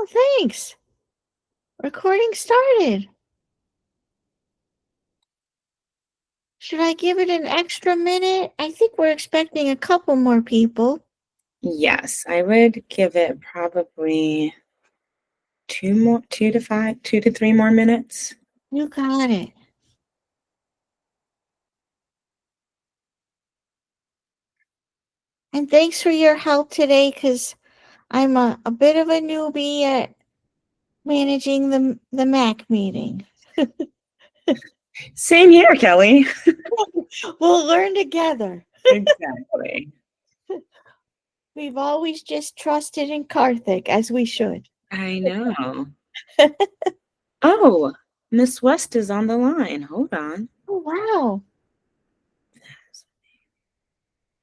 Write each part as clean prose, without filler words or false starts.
Oh, thanks. Recording started. Should I give it an extra minute? I think we're expecting a couple more people. Yes, I would give it probably 2 to 3 more minutes. You got it. And thanks for your help today, because I'm a bit of a newbie at managing the MAC meeting. Same here, Kelly. We'll learn together. Exactly. We've always just trusted in Karthik, as we should. I know. Oh, Miss West is on the line. Hold on. Oh, wow.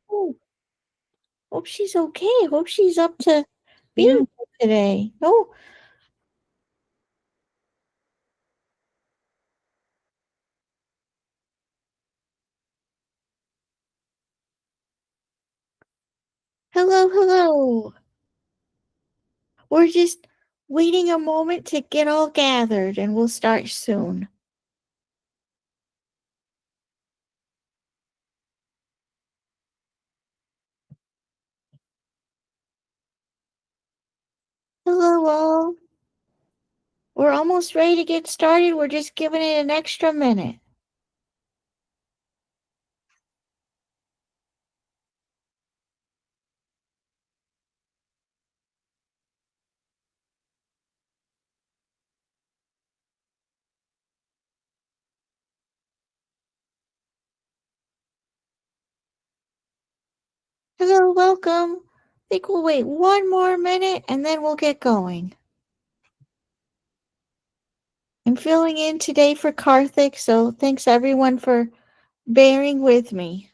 Oh, hope she's okay. Hope she's up to being Yeah. here today. Oh, hello, hello. We're just waiting a moment to get all gathered, and we'll start soon. Hello, all. We're almost ready to get started. We're just giving it an extra minute. Hello, welcome. I think we'll wait one more minute and then we'll get going. I'm filling in today for Karthik, so thanks everyone for bearing with me.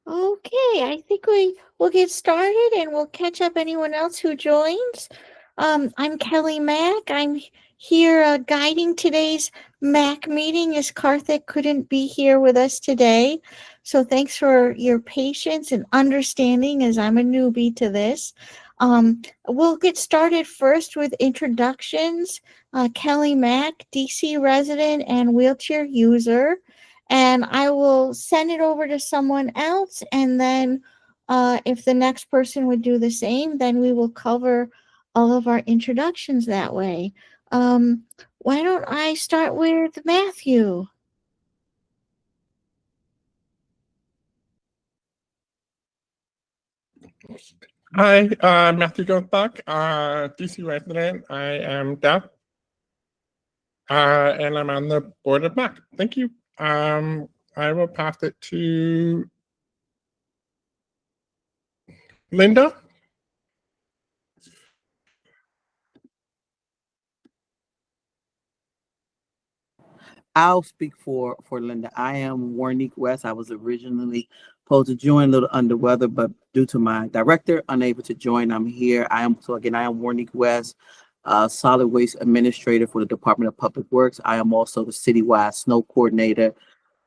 Okay, I think we'll get started and we'll catch up anyone else who joins. I'm Kelly Mack. I'm here guiding today's MAC meeting as Karthik couldn't be here with us today. So thanks for your patience and understanding as I'm a newbie to this. We'll get started first with introductions. Kelly Mack, DC resident and wheelchair user, and I will send it over to someone else. And then if the next person would do the same, then we will cover all of our introductions that way. Why don't I start with Matthew? Hi, Matthew Goldbach, DC resident. I am deaf, and I'm on the board of MAC. Thank you. I will pass it to Linda. I'll speak for Linda. I am Warnique West. I was originally supposed to join, a little under weather, but due to my director unable to join, I'm here. I am Warnique West, solid waste administrator for the Department of Public Works. I am also the citywide snow coordinator.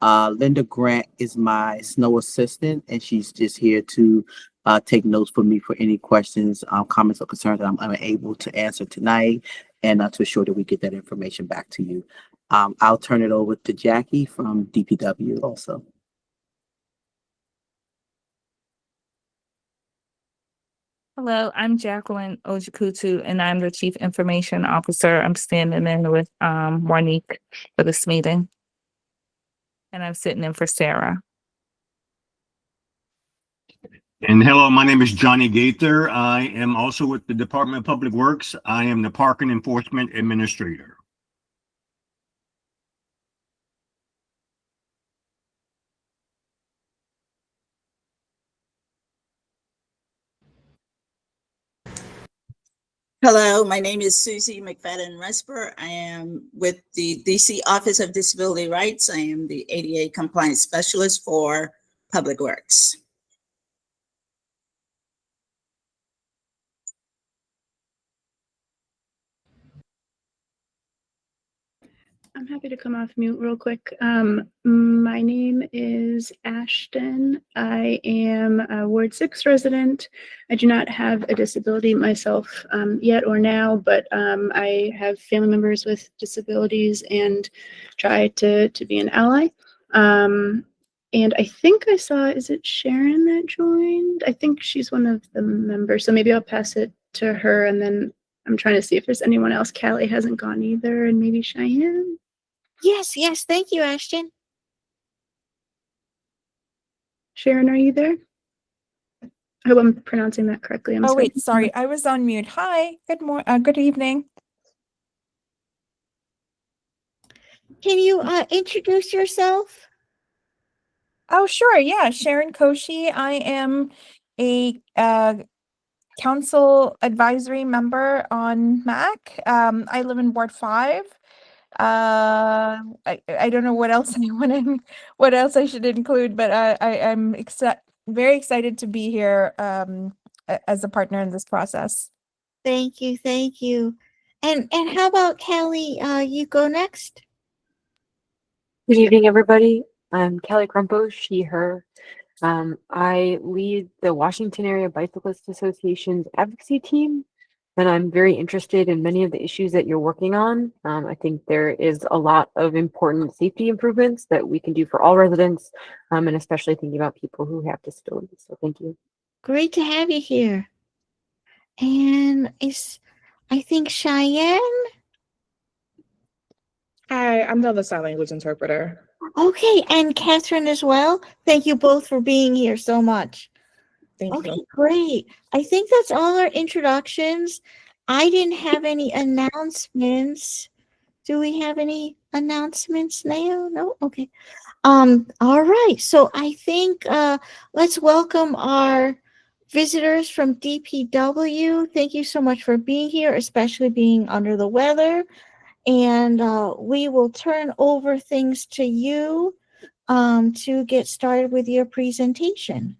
Linda Grant is my snow assistant, and she's just here to take notes for me for any questions, comments, or concerns that I'm unable to answer tonight, and to ensure that we get that information back to you. I'll turn it over to Jackie from DPW also. Hello, I'm Jacqueline Ojikutu, and I'm the Chief Information Officer. I'm standing in with Monique for this meeting. And I'm sitting in for Sarah. And hello, my name is Johnny Gaither. I am also with the Department of Public Works. I am the Parking Enforcement Administrator. Hello, my name is Susie McFadden Resper. I am with the DC Office of Disability Rights. I am the ADA Compliance Specialist for Public Works. I'm happy to come off mute real quick. My name is Ashton. I am a Ward 6 resident. I do not have a disability myself yet or now, but I have family members with disabilities and try to be an ally. And I think I saw, is it Sharon that joined? I think she's one of the members, so maybe I'll pass it to her, and then I'm trying to see if there's anyone else. Callie hasn't gone either, and maybe Cheyenne. Yes, thank you, Ashton. Sharon, are you there? I hope I'm pronouncing that correctly. I'm Oh, wait, sorry. I was on mute. Hi, good evening. Can you introduce yourself? Oh, sure. Yeah, Sharon Koshi. I am a council advisory member on MAC. I live in Ward 5. I don't know what else what else I should include, but I'm very excited to be here as a partner in this process. Thank you. And how about Callie? You go next. Good evening, everybody. I'm Kelly Crumpo, she, her. I lead the Washington Area Bicyclist Association's advocacy team, and I'm very interested in many of the issues that you're working on. I think there is a lot of important safety improvements that we can do for all residents, and especially thinking about people who have disabilities. So thank you. Great to have you here. And I think Cheyenne. Hi, I'm the sign language interpreter. Okay, and Catherine as well. Thank you both for being here so much. Thank you. Great. I think that's all our introductions. I didn't have any announcements. Do we have any announcements now? No? Okay. All right. So I think let's welcome our visitors from DPW. Thank you so much for being here, especially being under the weather. And we will turn over things to you to get started with your presentation.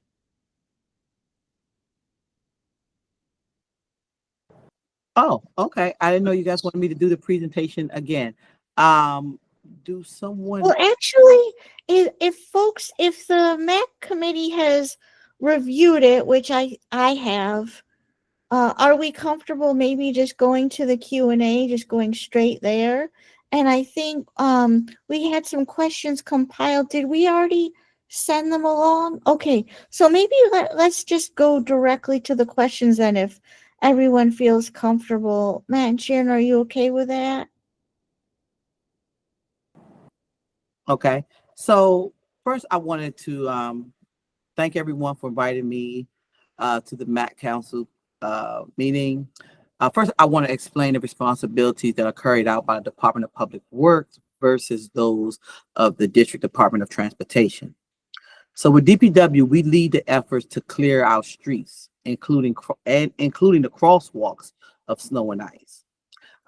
Oh, okay. I didn't know you guys wanted me to do the presentation again. Do someone? Well, actually, if the MAC committee has reviewed it, which I have, are we comfortable maybe just going to the Q&A, just going straight there? And I think we had some questions compiled. Did we already send them along? Okay, so maybe let's just go directly to the questions then if everyone feels comfortable. Matt and Sharon, are you okay with that? Okay. So first I wanted to thank everyone for inviting me to the MAC Council meeting. First, I want to explain the responsibilities that are carried out by the Department of Public Works versus those of the District Department of Transportation. So with DPW, we lead the efforts to clear our streets, including the crosswalks of snow and ice.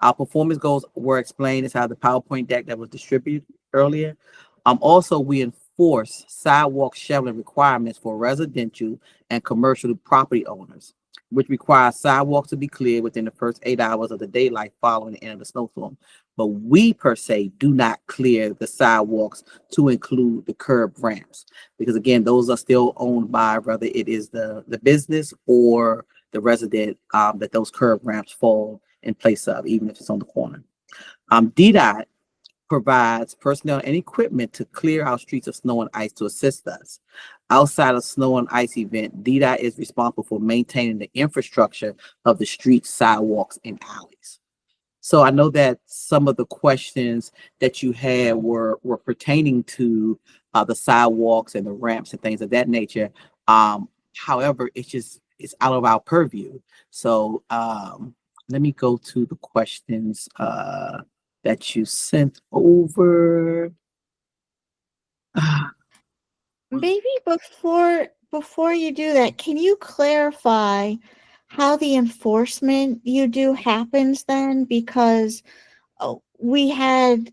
Our performance goals were explained inside the PowerPoint deck that was distributed earlier. Also, we enforce sidewalk shoveling requirements for residential and commercial property owners, which requires sidewalks to be cleared within the first 8 hours of the daylight following the end of the snowstorm. But we, per se, do not clear the sidewalks to include the curb ramps, because again, those are still owned by whether it is the business or the resident that those curb ramps fall in place of, even if it's on the corner. DDOT provides personnel and equipment to clear our streets of snow and ice to assist us. Outside of snow and ice event, DDOT is responsible for maintaining the infrastructure of the streets, sidewalks, and alleys. So I know that some of the questions that you had were pertaining to the sidewalks and the ramps and things of that nature. However, it's out of our purview. So let me go to the questions that you sent over. Maybe before you do that, can you clarify how the enforcement you do happens then? Because we had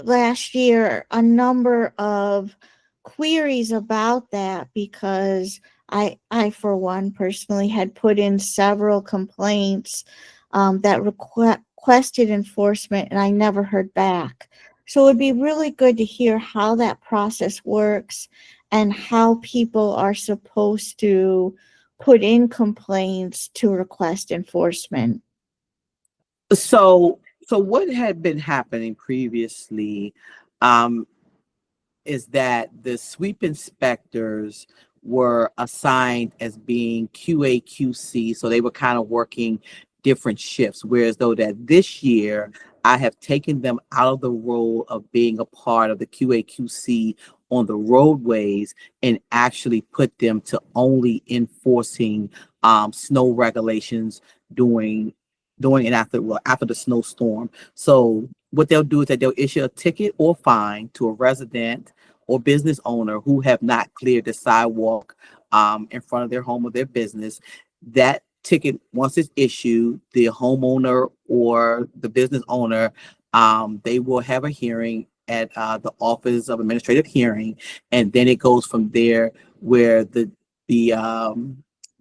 last year a number of queries about that because I for one personally had put in several complaints that requested enforcement and I never heard back. So it'd be really good to hear how that process works and how people are supposed to put in complaints to request enforcement. So what had been happening previously is that the sweep inspectors were assigned as being QA QC, so they were kind of working different shifts, whereas though that this year I have taken them out of the role of being a part of the QA QC on the roadways and actually put them to only enforcing snow regulations during and after the snowstorm. So what they'll do is that they'll issue a ticket or fine to a resident or business owner who have not cleared the sidewalk in front of their home or their business. That ticket, once it's issued, the homeowner or the business owner, they will have a hearing at the Office of Administrative Hearing, and then it goes from there where the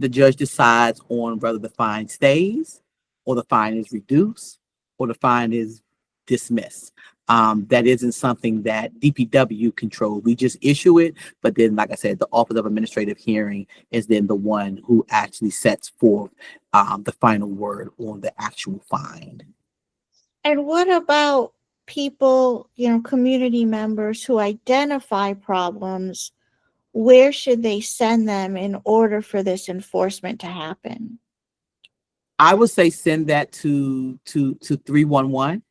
judge decides on whether the fine stays or the fine is reduced or the fine is dismissed. That isn't something that DPW controls. We just issue it, but then, like I said, the Office of Administrative Hearing is then the one who actually sets forth the final word on the actual fine. And what about people, community members who identify problems? Where should they send them in order for this enforcement to happen? I would say send that to 311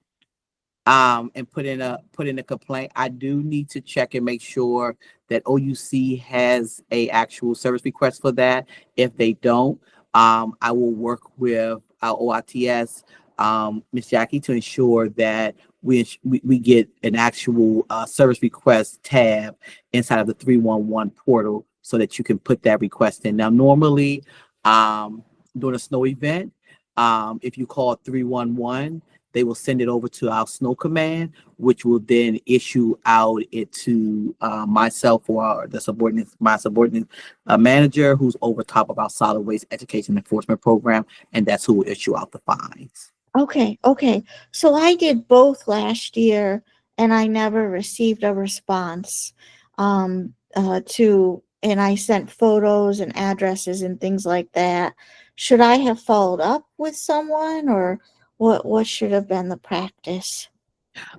and put in a complaint. I do need to check and make sure that OUC has a actual service request for that. If they don't, I will work with our OITS, Ms. Jackie, to ensure that we get an actual service request tab inside of the 311 portal so that you can put that request in. Now, normally during a snow event, if you call 311, they will send it over to our snow command, which will then issue out it to myself or my subordinate manager who's over top of our solid waste education enforcement program, and that's who will issue out the fines. Okay. So I did both last year and I never received a response and I sent photos and addresses and things like that. Should I have followed up with someone or what should have been the practice?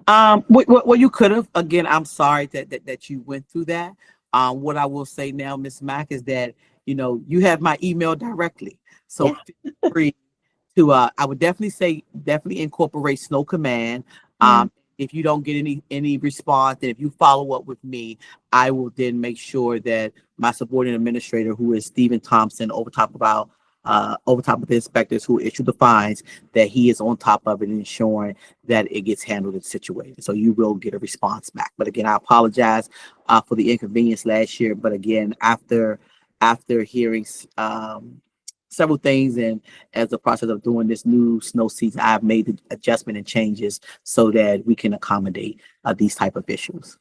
Well, you could have. Again, I'm sorry that you went through that. What I will say now, Ms. Mack, is that you have my email directly, so feel free to. I would definitely incorporate Snow Command. If you don't get any response, and if you follow up with me, I will then make sure that my subordinate administrator, who is Stephen Thompson, over top of the inspectors who issue the fines, that he is on top of it and ensuring that it gets handled and situated. So you will get a response back. But again, I apologize for the inconvenience last year. But again, after hearing several things and as the process of doing this new snow season, I've made the adjustment and changes so that we can accommodate these type of issues.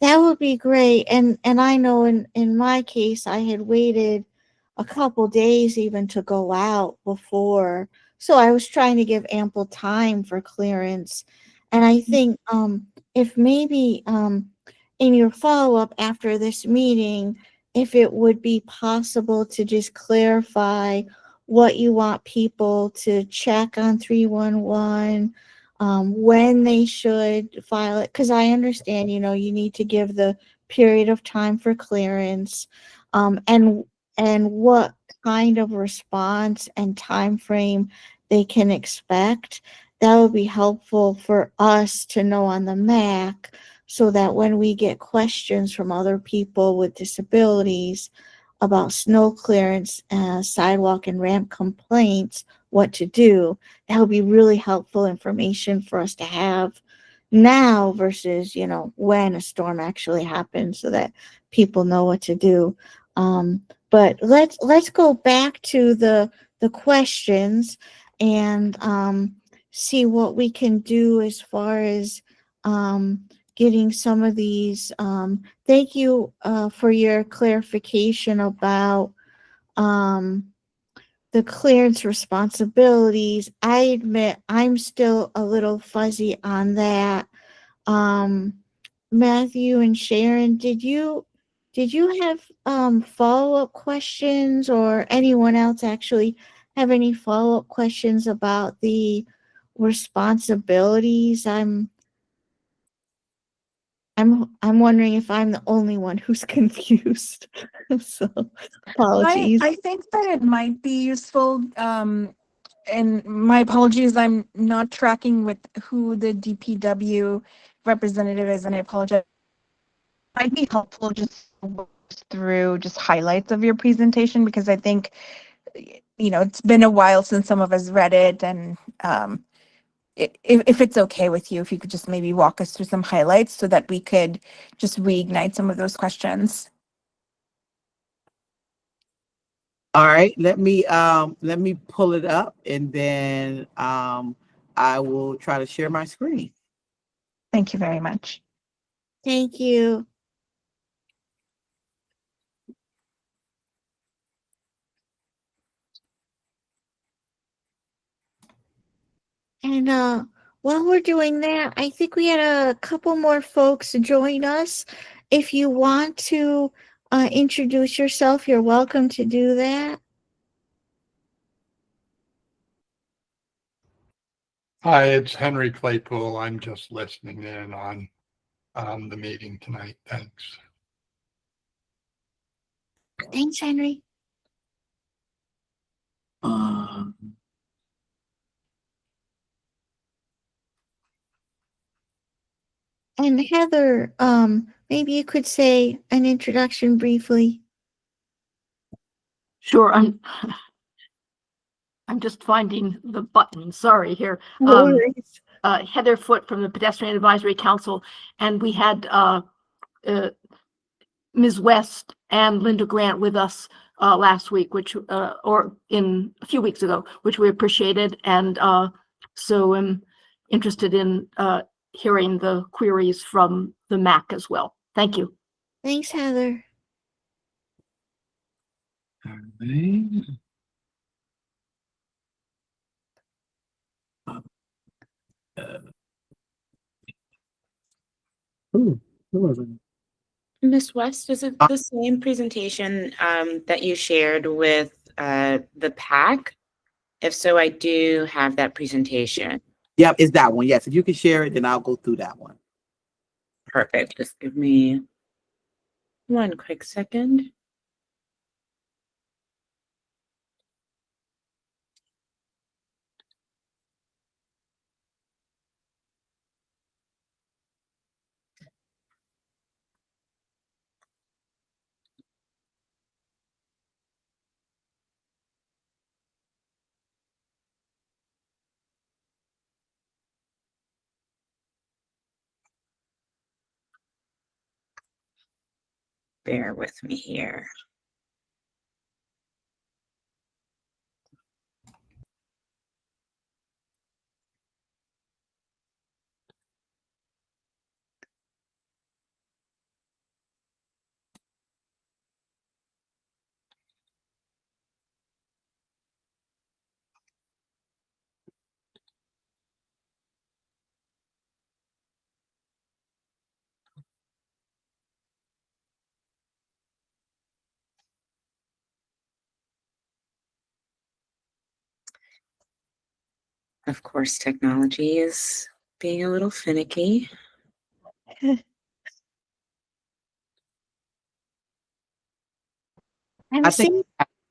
That would be great. And I know in my case, I had waited a couple days even to go out before. So I was trying to give ample time for clearance. And I think if maybe in your follow-up after this meeting, if it would be possible to just clarify what you want people to check on 311, when they should file it, because I understand, you need to give the period of time for clearance, and what kind of response and time frame they can expect. That would be helpful for us to know on the MAC, so that when we get questions from other people with disabilities about snow clearance, sidewalk and ramp complaints, what to do, that would be really helpful information for us to have now versus, when a storm actually happens, so that people know what to do. But let's go back to the questions and see what we can do as far as getting some of these. Thank you for your clarification about the clearance responsibilities. I admit I'm still a little fuzzy on that. Matthew and Sharon, did you have follow-up questions, or anyone else actually have any follow-up questions about the responsibilities? I'm wondering if I'm the only one who's confused. So apologies. I think that it might be useful. And my apologies, I'm not tracking with who the DPW representative is, and I apologize. It might be helpful just to walk through just highlights of your presentation, because I think, it's been a while since some of us read it, and if it's okay with you, if you could just maybe walk us through some highlights so that we could just reignite some of those questions. All right, let me pull it up, and then I will try to share my screen. Thank you very much. Thank you. And while we're doing that, I think we had a couple more folks join us. If you want to introduce yourself, you're welcome to do that. Hi, it's Henry Claypool. I'm just listening in on the meeting tonight. Thanks. Thanks, Henry. And Heather, maybe you could say an introduction briefly. Sure, I'm just finding the button. Sorry here. No worries. Heather Foote from the Pedestrian Advisory Council, and we had Ms. West and Linda Grant with us last week, or in a few weeks ago, which we appreciated, and so I'm interested in hearing the queries from the MAC as well. Thank you. Thanks, Heather. Who was it? Ms. West, is it the same presentation that you shared with the PAC? If so, I do have that presentation. Yep, it's that one. Yes, if you can share it, then I'll go through that one. Perfect. Just give me one quick second. Bear with me here. Of course, technology is being a little finicky. I'm seeing.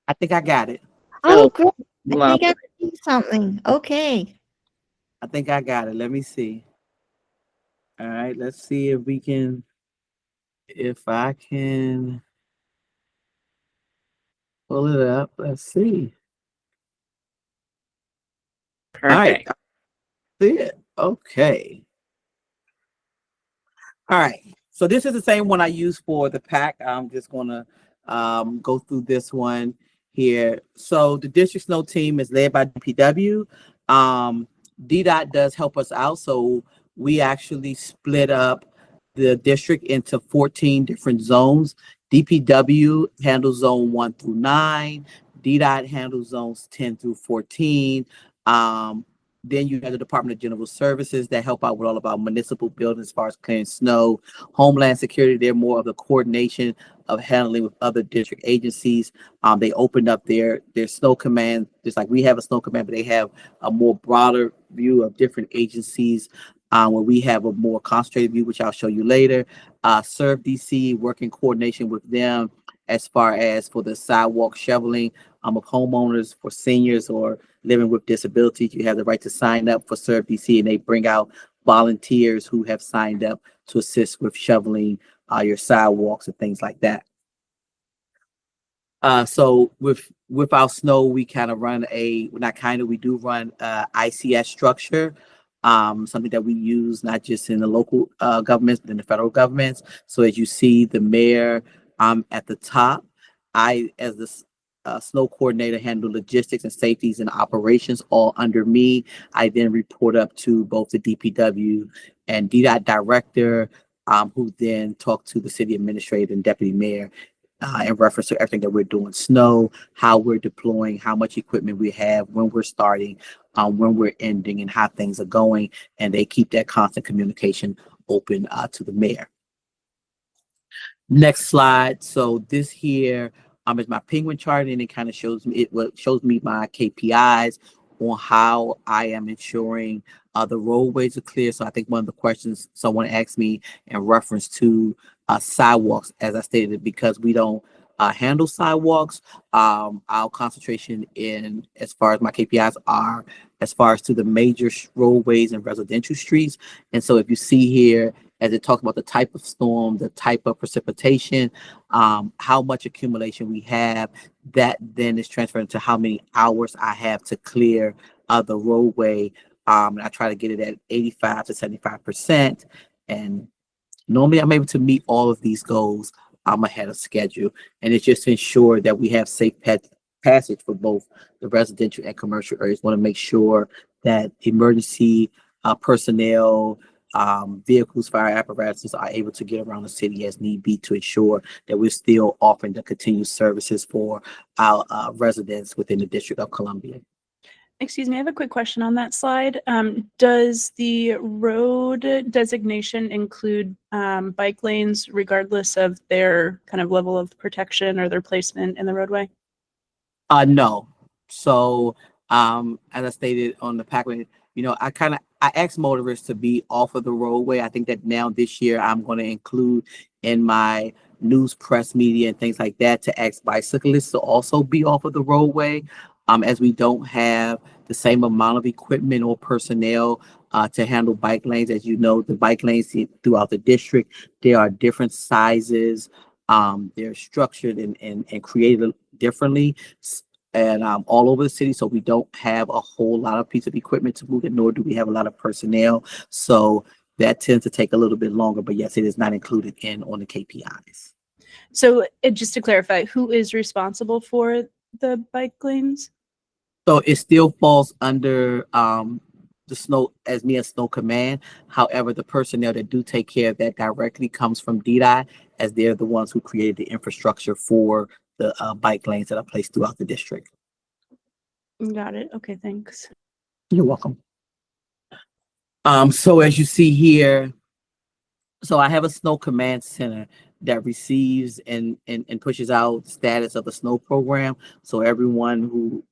I think I got it. Oh, Oh, great. I love think I see something. Okay. I think I got it. Let me see. All right, let's see if I can pull it up. Let's see. All right, Perfect. see it. Okay. All right. So this is the same one I used for the pack. I'm just gonna go through this one here. So the district snow team is led by DPW. DDOT does help us out. So we actually split up the district into 14 different zones. DPW handles zone 1 through 9. DDOT handles zones 10 through 14. Then you have the Department of General Services that help out with all of our municipal buildings as far as clearing snow. Homeland Security, they're more of the coordination of handling with other district agencies. They opened up their snow command, just like we have a snow command, but they have a more broader view of different agencies where we have a more concentrated view, which I'll show you later. Serve DC, work in coordination with them as far as for the sidewalk shoveling of homeowners, for seniors or living with disabilities. You have the right to sign up for Serve DC, and they bring out volunteers who have signed up to assist with shoveling your sidewalks and things like that. So with our snow, we kind of run we do run ICS structure, something that we use not just in the local governments, but in the federal governments. So as you see the mayor at the top, I, as the snow coordinator, handle logistics and safeties and operations all under me. I then report up to both the DPW and DDOT director, who then talk to the city administrator and deputy mayor in reference to everything that we're doing: snow, how we're deploying, how much equipment we have, when we're starting, when we're ending, and how things are going. And they keep that constant communication open to the mayor. Next slide. So this here is my penguin chart, and it kind of shows me my KPIs on how I am ensuring the roadways are clear. So I think one of the questions someone asked me in reference to sidewalks, as I stated, because we don't handle sidewalks, our concentration in as far as my KPIs are as far as to the major roadways and residential streets. And so if you see here, as it talks about the type of storm, the type of precipitation, how much accumulation we have, that then is transferred to how many hours I have to clear the roadway. And I try to get it at 85 to 75%. And normally I'm able to meet all of these goals ahead of schedule. And it's just to ensure that we have safe passage for both the residential and commercial areas. Want to make sure that emergency personnel, vehicles, fire apparatuses are able to get around the city as need be, to ensure that we're still offering the continued services for our residents within the District of Columbia. Excuse me, I have a quick question on that slide. Does the road designation include bike lanes regardless of their kind of level of protection or their placement in the roadway? No. So as I stated on the package, I asked motorists to be off of the roadway. I think that now this year I'm going to include in my news, press, media, and things like that to ask bicyclists to also be off of the roadway, as we don't have the same amount of equipment or personnel to handle bike lanes. As you know, the bike lanes throughout the district, there are different sizes. They're structured and created differently, and all over the city. So we don't have a whole lot of piece of equipment to move it, nor do we have a lot of personnel. So that tends to take a little bit longer, but yes, it is not included on the KPIs. So just to clarify, who is responsible for the bike lanes? So it still falls under the snow, as snow command. However, the personnel that do take care of that directly comes from DDOT, as they're the ones who created the infrastructure for the bike lanes that are placed throughout the district. Got it. Okay, thanks. You're welcome. So as you see here, so I have a snow command center. that receives and pushes out status of the snow program. So everyone who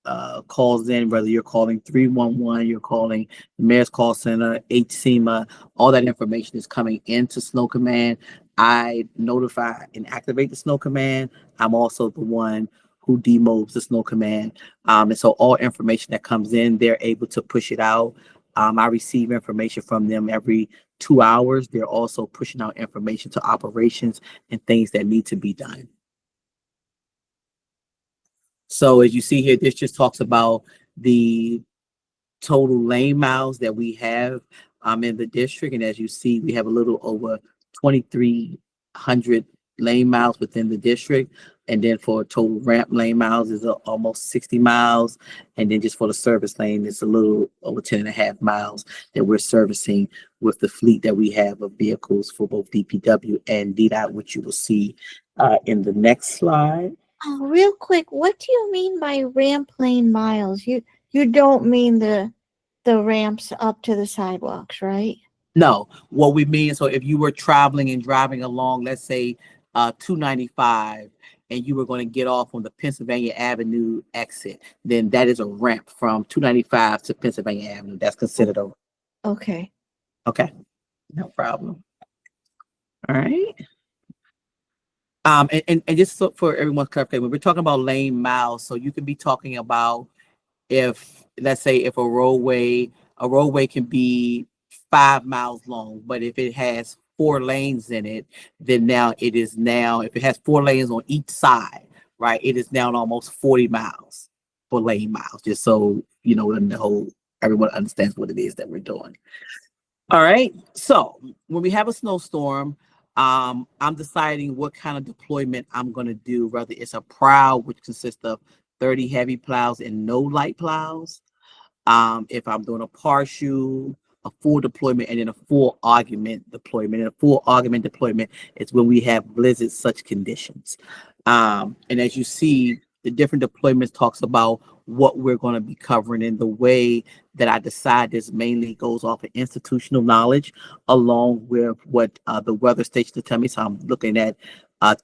calls in, whether you're calling 311, you're calling the Mayor's Call Center, HCMA, all that information is coming into Snow Command. I notify and activate the Snow Command. I'm also the one who demobes the Snow Command. And so all information that comes in, they're able to push it out. I receive information from them every 2 hours. They're also pushing out information to operations and things that need to be done. So as you see here, this just talks about the total lane miles that we have in the district. And as you see, we have a little over 2,300 lane miles within the district. And then for total ramp lane miles is almost 60 miles. And then just for the service lane, it's a little over 10.5 miles that we're servicing with the fleet that we have of vehicles for both DPW and DDOT, which you will see in the next slide. Real quick, what do you mean by ramp lane miles? You don't mean the ramps up to the sidewalks, right? No, what we mean, so if you were traveling and driving along, let's say 295, and you were going to get off on the Pennsylvania Avenue exit, then that is a ramp from 295 to Pennsylvania Avenue. That's considered a. Okay. Okay, no problem. All right. And just so for everyone's clarification, when we're talking about lane miles, so you could be talking about if, let's say, if a roadway can be 5 miles long, but if it has 4 lanes in it, then now it is if it has 4 lanes on each side, right, it is now almost 40 miles for lane miles, just so you know, and the whole everyone understands what it is that we're doing. All right, so when we have a snowstorm, I'm deciding what kind of deployment I'm going to do, whether it's a plow, which consists of 30 heavy plows and no light plows. If I'm doing a partial, a full deployment, and then a full augment deployment. And a full augment deployment is when we have blizzard such conditions. And as you see, the different deployments talks about what we're going to be covering, and the way that I decide this mainly goes off of institutional knowledge along with what the weather stations tell me. So I'm looking at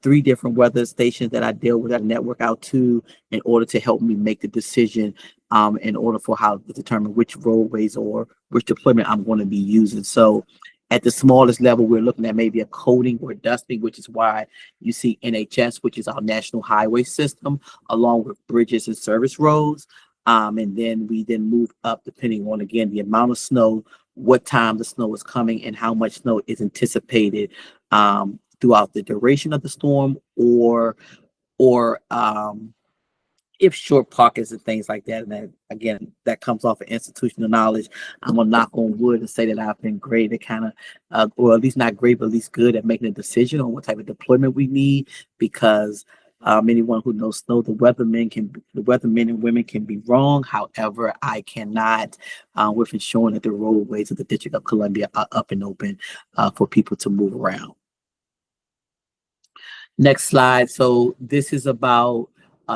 3 different weather stations that I deal with, that network out to, in order to help me make the decision in order for how to determine which roadways or which deployment I'm going to be using. So at the smallest level, we're looking at maybe a coating or dusting, which is why you see NHS, which is our national highway system, along with bridges and service roads. And then we move up depending on, again, the amount of snow, what time the snow is coming, and how much snow is anticipated throughout the duration of the storm, or if short pockets and things like that. And that, again, that comes off of institutional knowledge. I'm gonna knock on wood and say that I've been great at kind of, or at least not great, but at least good at making a decision on what type of deployment we need, because anyone who knows snow, the weathermen and women can be wrong. However, I cannot, with ensuring that the roadways of the District of Columbia are up and open for people to move around. Next slide. So this is about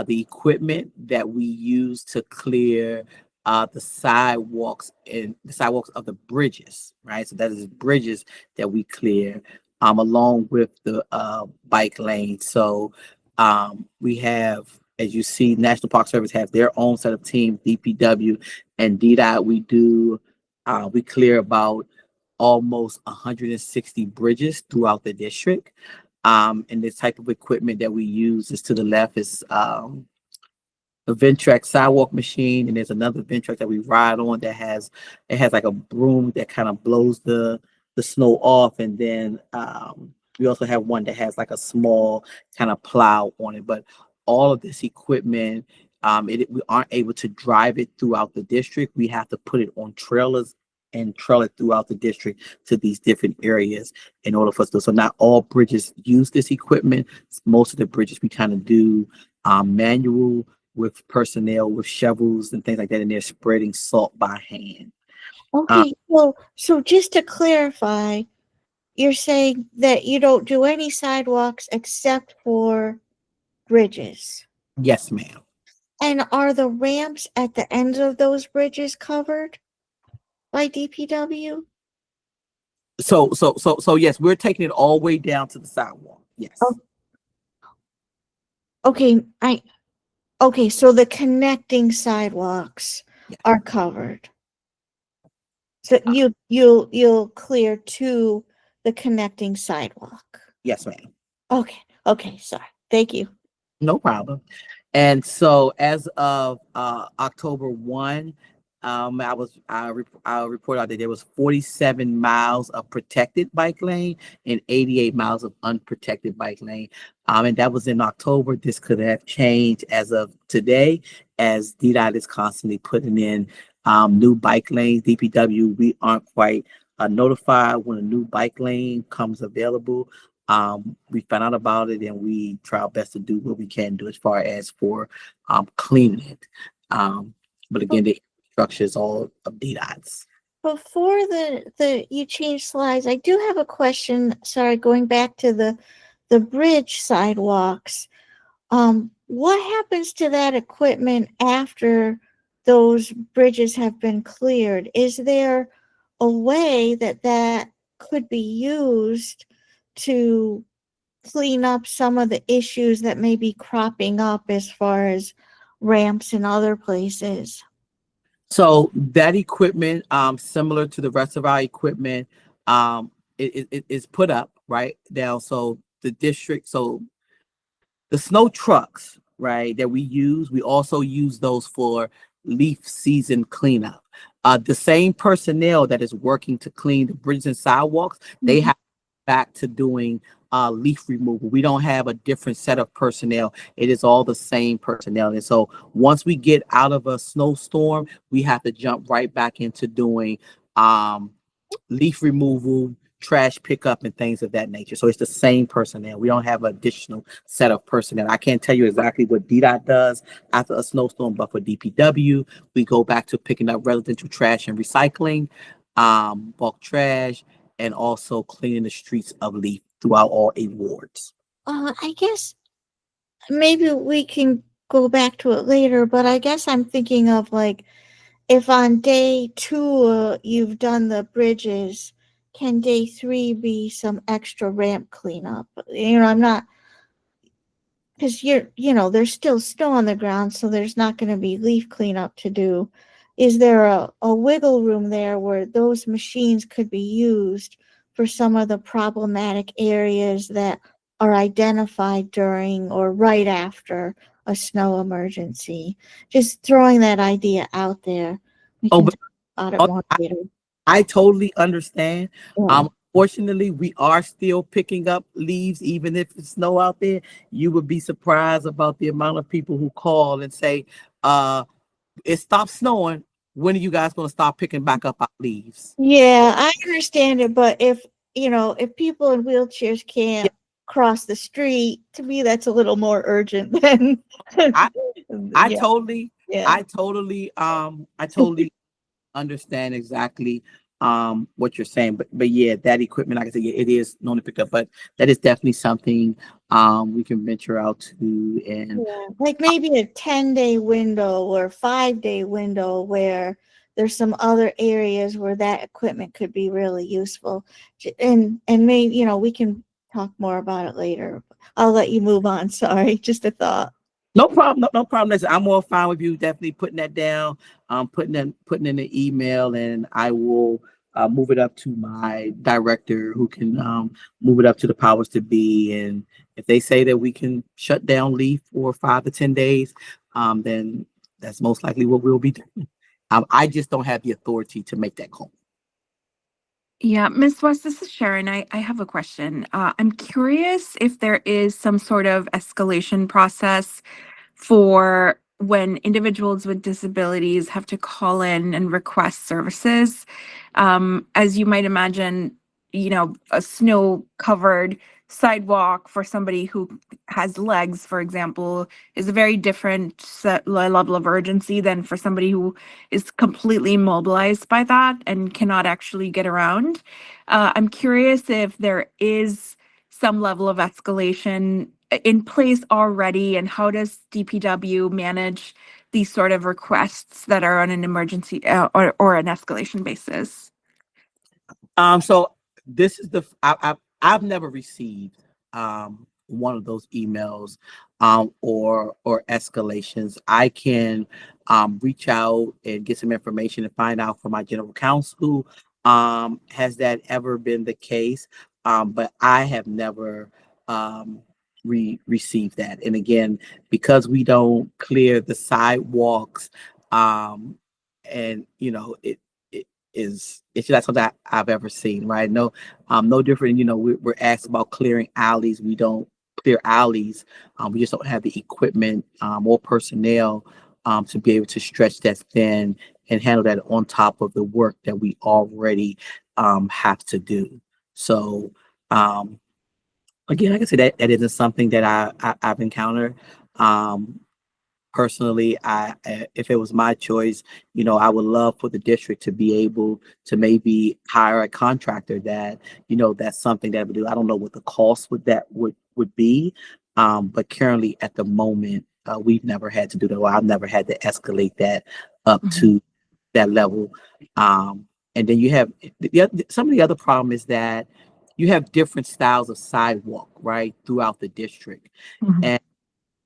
the equipment that we use to clear the sidewalks of the bridges, right? So that is bridges that we clear along with the bike lane. So we have, as you see, National Park Service have their own set of teams, DPW and DDOT. We clear about almost 160 bridges throughout the district. And this type of equipment that we use is, to the left is a Ventrac sidewalk machine, and there's another Ventrac that we ride on that has like a broom that kind of blows the snow off, and then we also have one that has like a small kind of plow on it. But all of this equipment, we aren't able to drive it throughout the district. We have to put it on trailers and trail it throughout the district to these different areas in order for us to. So not all bridges use this equipment. Most of the bridges we kind of do manual, with personnel with shovels and things like that, and they're spreading salt by hand. Okay, so just to clarify, you're saying that you don't do any sidewalks except for bridges? Yes, ma'am. And are the ramps at the ends of those bridges covered by DPW? So yes, we're taking it all the way down to the sidewalk. Yes. Oh, okay, so the connecting sidewalks Yes. are covered. So you'll clear to the connecting sidewalk. Yes, ma'am. Okay, sorry. Thank you. No problem. And so as of October 1, I report out that there was 47 miles of protected bike lane and 88 miles of unprotected bike lane. And that was in October. This could have changed as of today, as DDOT is constantly putting in new bike lanes. DPW, we aren't quite notified when a new bike lane comes available. We found out about it and we try our best to do what we can do as far as for cleaning it. But again, the infrastructure is all of DDOT's. Before you change slides, I do have a question. Sorry, going back to the bridge sidewalks. What happens to that equipment after those bridges have been cleared? Is there a way that could be used to clean up some of the issues that may be cropping up as far as ramps in other places? So that equipment, similar to the rest of our equipment, it is put up right now. So the district, so the snow trucks, right, that we use, we also use those for leaf season cleanup. The same personnel that is working to clean the bridges and sidewalks, they have back to doing leaf removal. We don't have a different set of personnel. It is all the same personnel. And so once we get out of a snowstorm, we have to jump right back into doing leaf removal, trash pickup, and things of that nature. So it's the same personnel. We don't have an additional set of personnel. I can't tell you exactly what DDOT does after a snowstorm, but for DPW, we go back to picking up residential trash and recycling, bulk trash, and also cleaning the streets of leaf throughout all 8 wards. I guess maybe we can go back to it later, but I guess I'm thinking of like, if on day 2 you've done the bridges, can day 3 be some extra ramp cleanup? I'm not, because there's still snow on the ground, so there's not going to be leaf cleanup to do. Is there a wiggle room there where those machines could be used for some of the problematic areas that are identified during or right after a snow emergency? Just throwing that idea out there. We can talk about it more later. I totally understand. Yeah. Fortunately, we are still picking up leaves, even if it's snow out there. You would be surprised about the amount of people who call and say, it stopped snowing. When are you guys going to start picking back up our leaves? Yeah, I understand it, but if people in wheelchairs can't cross the street, to me that's a little more urgent than I totally understand exactly what you're saying, but yeah, that equipment, like I said, it is known to pick up, but that is definitely something we can venture out to, and like maybe a 10-day window or 5-day window where there's some other areas where that equipment could be really useful, and maybe we can talk more about it later. I'll let you move on. Sorry, just a thought. No problem. No problem. Listen, I'm all fine with you definitely putting that down, putting in the email, and I will move it up to my director, who can move it up to the powers to be. And if they say that we can shut down leaf for 5 to 10 days, then that's most likely what we'll be doing. I just don't have the authority to make that call. Yeah, Ms. West, this is Sharon. I have a question. I'm curious if there is some sort of escalation process for when individuals with disabilities have to call in and request services. As you might imagine, a snow-covered sidewalk for somebody who has legs, for example, is a very different level of urgency than for somebody who is completely immobilized by that and cannot actually get around. I'm curious if there is some level of escalation in place already, and how does DPW manage these sort of requests that are on an emergency or an escalation basis? So this is I've never received one of those emails or escalations, I can reach out and get some information and find out from my general counsel. Has that ever been the case? But I have never received that. And again, because we don't clear the sidewalks, and it's not something I've ever seen, right? No different. We're asked about clearing alleys. We don't clear alleys. We just don't have the equipment or personnel to be able to stretch that thin and handle that on top of the work that we already have to do. So again, like I said, that isn't something that I've encountered. Personally, if it was my choice, I would love for the district to be able to maybe hire a contractor that's something that would do. I don't know what the cost would be, but currently at the moment, we've never had to do that. Or I've never had to escalate that up to that level. And then you have some of the other problem is that you have different styles of sidewalk, right, throughout the district. And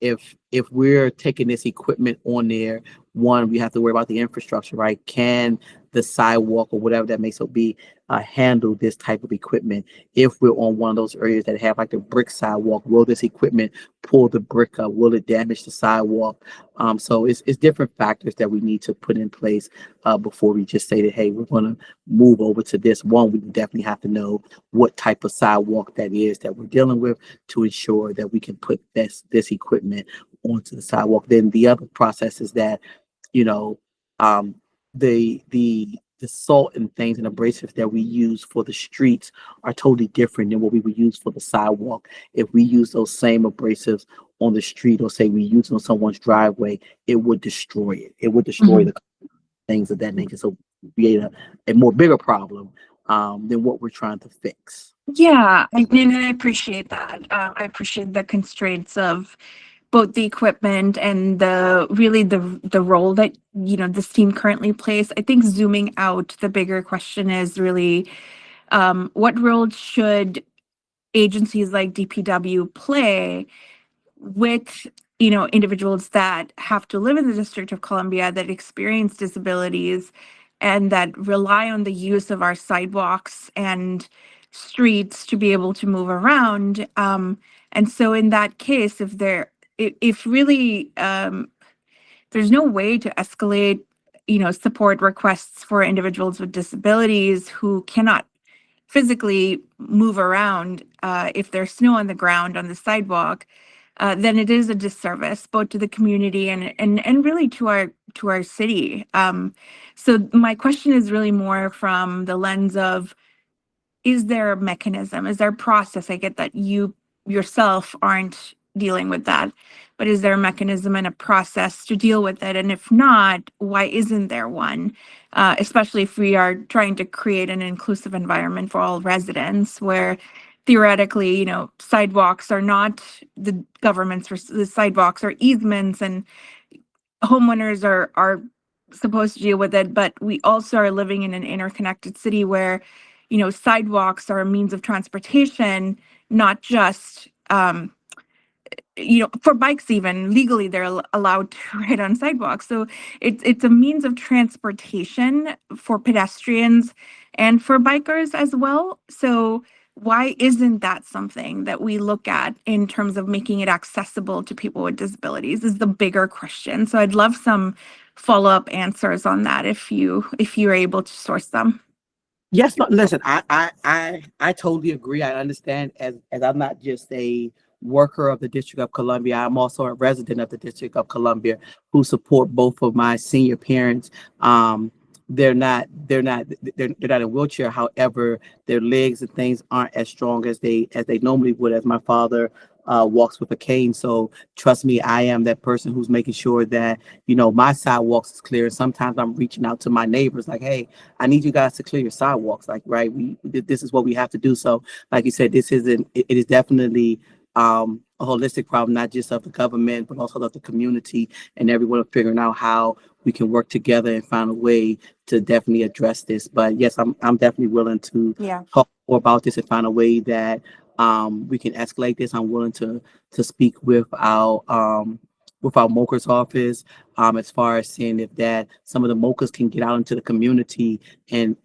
if we're taking this equipment on there, one, we have to worry about the infrastructure, right? Can the sidewalk or whatever that may so be handle this type of equipment? If we're on one of those areas that have like the brick sidewalk, will this equipment pull the brick up? Will it damage the sidewalk? So it's different factors that we need to put in place before we just say that, hey, we're going to move over to this one. We definitely have to know what type of sidewalk that is that we're dealing with to ensure that we can put this equipment onto the sidewalk. Then the other process is that, the salt and things and abrasives that we use for the streets are totally different than what we would use for the sidewalk. If we use those same abrasives on the street, or say we use it on someone's driveway, it would destroy it. It would destroy the things of that nature. So create a more bigger problem than what we're trying to fix. Yeah, and I appreciate that. I appreciate the constraints of both the equipment and the role that this team currently plays. I think zooming out, the bigger question is really what role should agencies like DPW play with individuals that have to live in the District of Columbia, that experience disabilities, and that rely on the use of our sidewalks and streets to be able to move around. And so in that case, if really there's no way to escalate support requests for individuals with disabilities who cannot physically move around if there's snow on the ground on the sidewalk, then it is a disservice both to the community and really to our city. So my question is really more from the lens of, is there a mechanism? Is there a process? I get that you yourself aren't dealing with that, but is there a mechanism and a process to deal with it? And if not, why isn't there one? Especially if we are trying to create an inclusive environment for all residents, where theoretically, sidewalks are not the government's, the sidewalks are easements, and homeowners are supposed to deal with it. But we also are living in an interconnected city where, sidewalks are a means of transportation, not just, for bikes. Even legally, they're allowed to ride on sidewalks. So it's a means of transportation for pedestrians and for bikers as well. So why isn't that something that we look at in terms of making it accessible to people with disabilities is the bigger question. So I'd love some follow-up answers on that if you're able to source them. Yes, no, listen, I totally agree. I understand, as I'm not just a worker of the District of Columbia, I'm also a resident of the District of Columbia who support both of my senior parents. They're not in a wheelchair. However, their legs and things aren't as strong as they normally would, as my father walks with a cane. So trust me, I am that person who's making sure that, my sidewalks is clear. Sometimes I'm reaching out to my neighbors like, hey, I need you guys to clear your sidewalks. Like, right, this is what we have to do. So like you said, it is definitely a holistic problem, not just of the government, but also of the community and everyone figuring out how we can work together and find a way to definitely address this. But yes, I'm definitely willing to talk more about this and find a way that we can escalate this. I'm willing to speak with our MOCA's office, as far as seeing if that some of the MOCAs can get out into the community and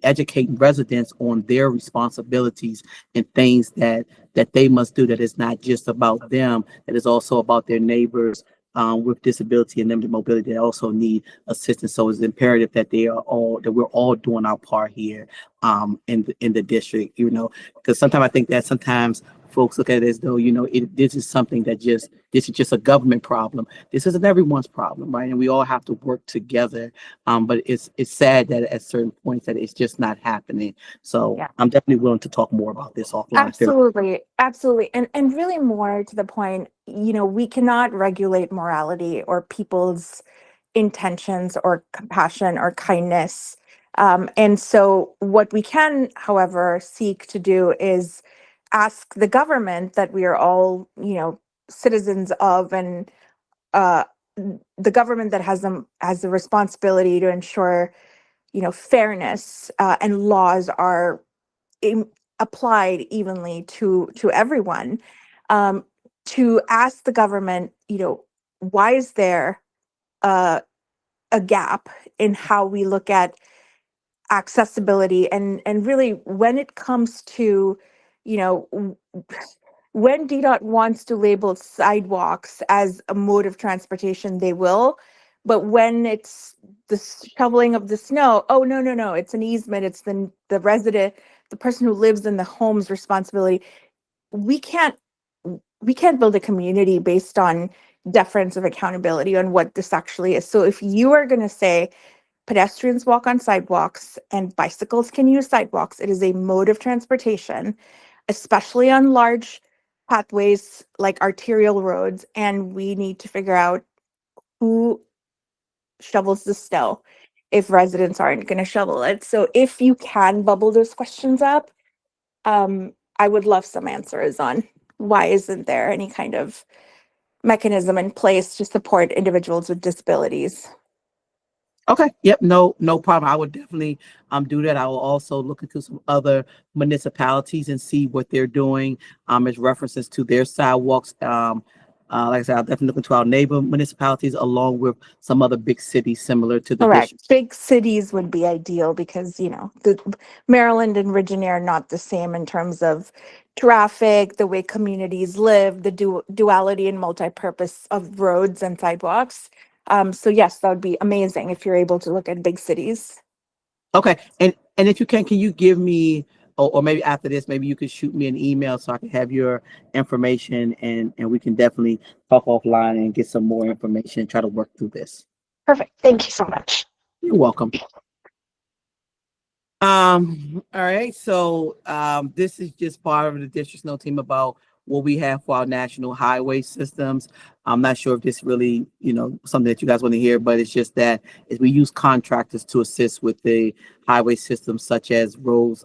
educate residents on their responsibilities and things that they must do. That it's not just about them, that it's also about their neighbors with disability and limited mobility that also need assistance. So it's imperative that we're all doing our part here in the district, because sometimes I think that sometimes folks look at it as though, this is something this is just a government problem. This isn't everyone's problem, right? And we all have to work together. But it's sad that at certain points that it's just not happening. So Yeah. I'm definitely willing to talk more about this offline. Absolutely, absolutely. And really more to the point, we cannot regulate morality or people's intentions or compassion or kindness. And so what we can, however, seek to do is ask the government that we are all, citizens of, and uh, the government that has the responsibility to ensure, fairness and laws are applied evenly to everyone, to ask the government, why is there a gap in how we look at accessibility, and really when it comes to, when DDOT wants to label sidewalks as a mode of transportation, they will. But when it's the shoveling of the snow, oh, no, it's an easement. It's the resident, the person who lives in the home's responsibility. We can't build a community based on deference of accountability on what this actually is. So if you are going to say pedestrians walk on sidewalks and bicycles can use sidewalks, it is a mode of transportation, especially on large pathways like arterial roads, and we need to figure out who shovels the snow if residents aren't going to shovel it. So if you can bubble those questions up, I would love some answers on why isn't there any kind of mechanism in place to support individuals with disabilities. Okay. Yep. No problem. I would definitely do that. I will also look into some other municipalities and see what they're doing as references to their sidewalks. Like I said, I'll definitely look into our neighbor municipalities along with some other big cities similar to the Correct. district. Big cities would be ideal because, the Maryland and Virginia are not the same in terms of traffic, the way communities live, the duality and multi-purpose of roads and sidewalks. So yes, that would be amazing if you're able to look at big cities. Okay. And if you can you give me, or maybe after this, maybe you could shoot me an email so I can have your information and we can definitely talk offline and get some more information and try to work through this. Perfect. Thank you so much. You're welcome. All right. So this is just part of the district snow team about what we have for our national highway systems. I'm not sure if this really, something that you guys want to hear, but it's just that is we use contractors to assist with the highway systems such as roads,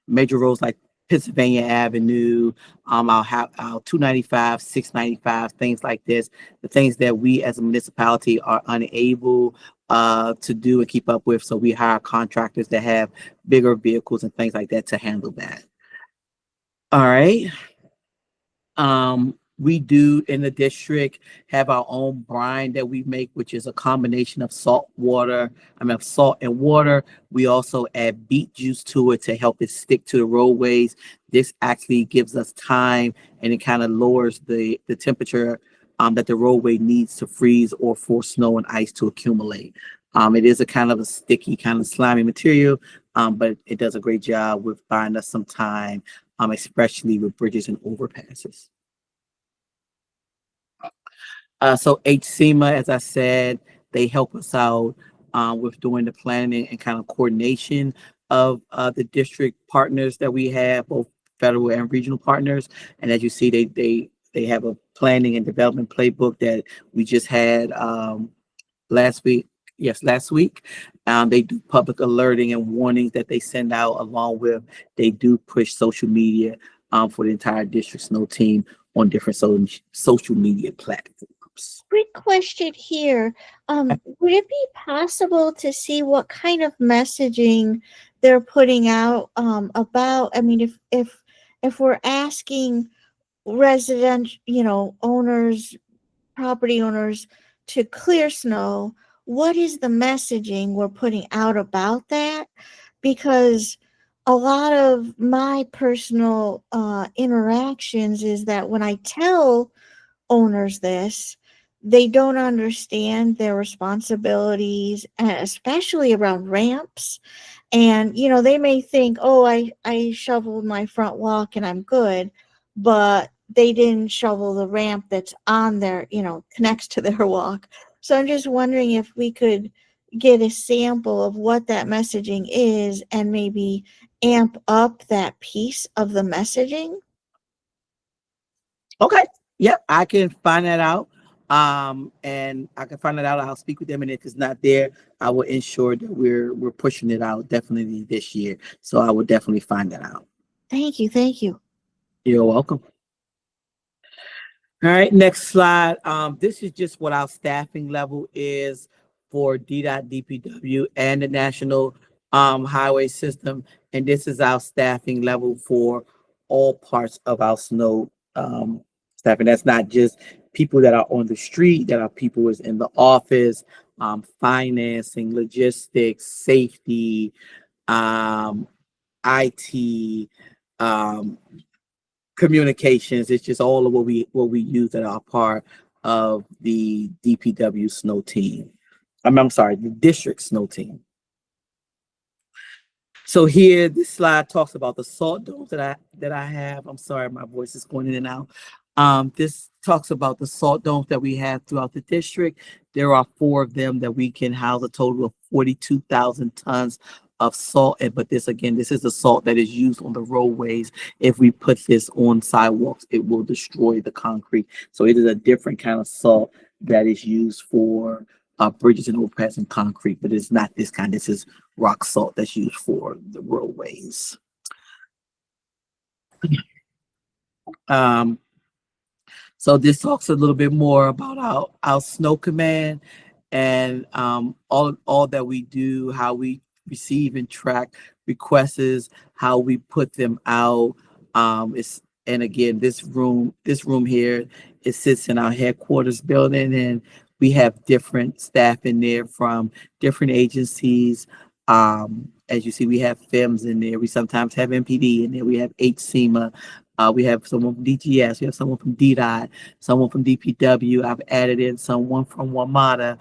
major roads like Pennsylvania Avenue, our 295, 695, things like this, the things that we as a municipality are unable to do and keep up with. So we hire contractors that have bigger vehicles and things like that to handle that. All right. We do in the district have our own brine that we make, which is a combination of salt and water. We also add beet juice to it to help it stick to the roadways. This actually gives us time and it kind of lowers the temperature that the roadway needs to freeze or for snow and ice to accumulate. It is a kind of a sticky, kind of slimy material, but it does a great job with buying us some time, especially with bridges and overpasses. So HSEMA, as I said, they help us out with doing the planning and kind of coordination of the district partners that we have, both federal and regional partners. And as you see, they have a planning and development playbook that we just had last week. Yes, last week. They do public alerting and warnings that they send out, along with they do push social media for the entire district snow team on different social media platforms. Quick question here. Would it be possible to see what kind of messaging they're putting out about, if if we're asking owners, property owners to clear snow, what is the messaging we're putting out about that? Because a lot of my personal interactions is that when I tell owners this, they don't understand their responsibilities, especially around ramps. And, they may think, oh, I shoveled my front walk and I'm good, but they didn't shovel the ramp that's on their, connects to their walk. So I'm just wondering if we could get a sample of what that messaging is and maybe amp up that piece of the messaging. Okay. Yep, I can find that out. And I can find it out. I'll speak with them, and if it's not there, I will ensure that we're pushing it out definitely this year. So I will definitely find that out. Thank you. Thank you. You're welcome. All right, next slide. This is just what our staffing level is for DDOT, DPW, and the National Highway System, and this is our staffing level for all parts of our snow staffing. That's not just people that are on the street, that are people who's in the office, financing, logistics, safety, IT, communications. It's just all of what we use that are part of the DPW snow team. I'm sorry, the district snow team. So here, this slide talks about the salt domes that I have. I'm sorry, my voice is going in and out. This talks about the salt domes that we have throughout the district. There are 4 of them that we can house a total of 42,000 tons of salt. But this is the salt that is used on the roadways. If we put this on sidewalks, it will destroy the concrete. So it is a different kind of salt that is used for bridges and overpass and concrete, but it's not this kind. This is rock salt that's used for the roadways. So this talks a little bit more about our snow command and all that we do, how we receive and track requests, how we put them out. And again, this room here, it sits in our headquarters building, and we have different staff in there from different agencies. As you see, we have FEMS in there. We sometimes have MPD in there. We have HSEMA. We have someone from DGS. We have someone from DDOT, someone from DPW. I've added in someone from WMATA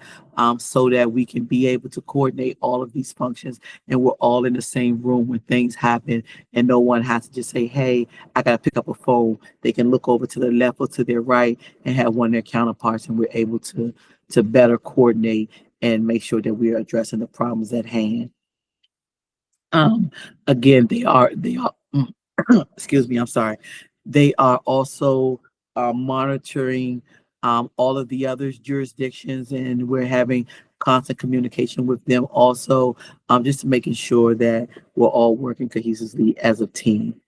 so that we can be able to coordinate all of these functions, and we're all in the same room when things happen, and no one has to just say, hey, I got to pick up a phone. They can look over to the left or to their right and have one of their counterparts, and we're able to better coordinate and make sure that we are addressing the problems at hand. Again, they are excuse me, I'm sorry. They are also monitoring all of the other jurisdictions, and we're having constant communication with them also, just making sure that we're all working cohesively as a team.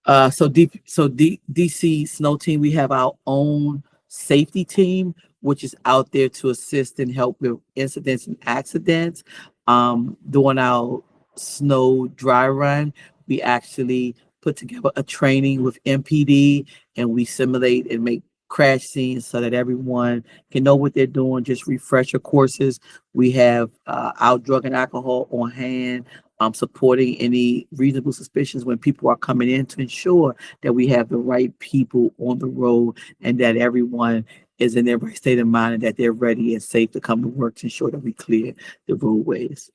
DC Snow Team, we have our own safety team, which is out there to assist and help with incidents and accidents. During our snow dry run, we actually put together a training with MPD, and we simulate and make crash scenes so that everyone can know what they're doing, just refresher courses. We have our drug and alcohol on hand, supporting any reasonable suspicions when people are coming in to ensure that we have the right people on the road and that everyone is in their right state of mind and that they're ready and safe to come to work to ensure that we clear the roadways.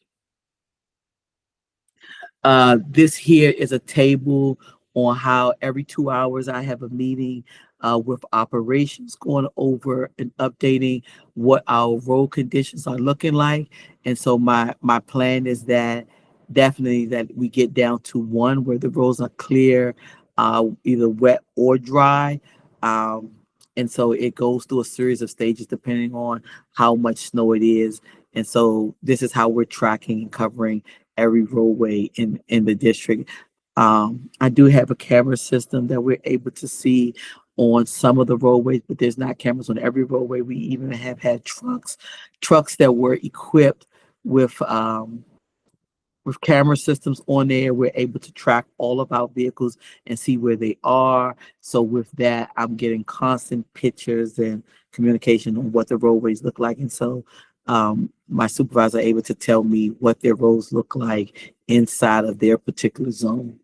This here is a table on how every 2 hours I have a meeting with operations, going over and updating what our road conditions are looking like. And so my plan is that definitely that we get down to 1 where the roads are clear, either wet or dry. And so it goes through a series of stages depending on how much snow it is. And so this is how we're tracking and covering every roadway in the district. I do have a camera system that we're able to see on some of the roadways, but there's not cameras on every roadway. We even have had trucks that were equipped with with camera systems on there, we're able to track all of our vehicles and see where they are. So with that, I'm getting constant pictures and communication on what the roadways look like. And so my supervisor able to tell me what their roads look like inside of their particular zone.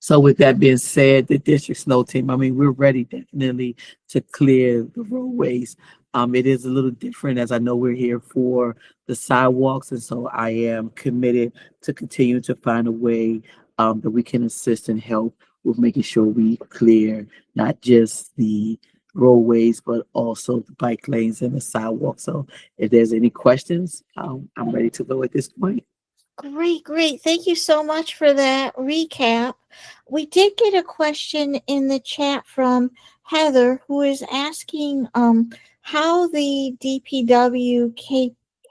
So with that being said, the district snow team, I mean, we're ready definitely to clear the roadways. It is a little different, as I know we're here for the sidewalks, and so I am committed to continue to find a way that we can assist and help with making sure we clear not just the roadways, but also the bike lanes and the sidewalks. So if there's any questions, I'm ready to go at this point. Great. Thank you so much for that recap. We did get a question in the chat from Heather, who is asking how the DPW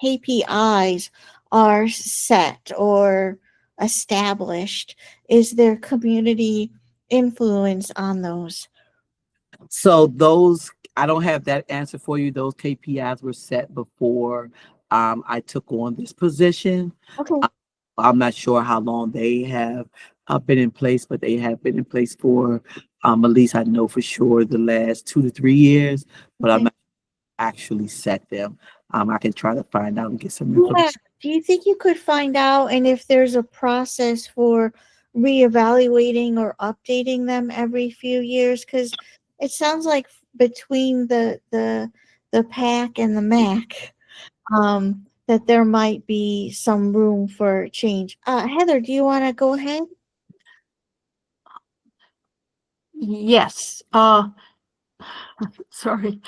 KPIs are set or established. Is there community influence on those? So those, I don't have that answer for you. Those KPIs were set before I took on this position. Okay. I'm not sure how long they have been in place, but they have been in place for at least I know for sure the last 2 to 3 years, but I'm not actually set them. I can try to find out and get some information. Yeah. Do you think you could find out and if there's a process for reevaluating or updating them every few years? Because it sounds like between the PAC and the MAC, that there might be some room for change. Heather, do you want to go ahead? Yes. Sorry.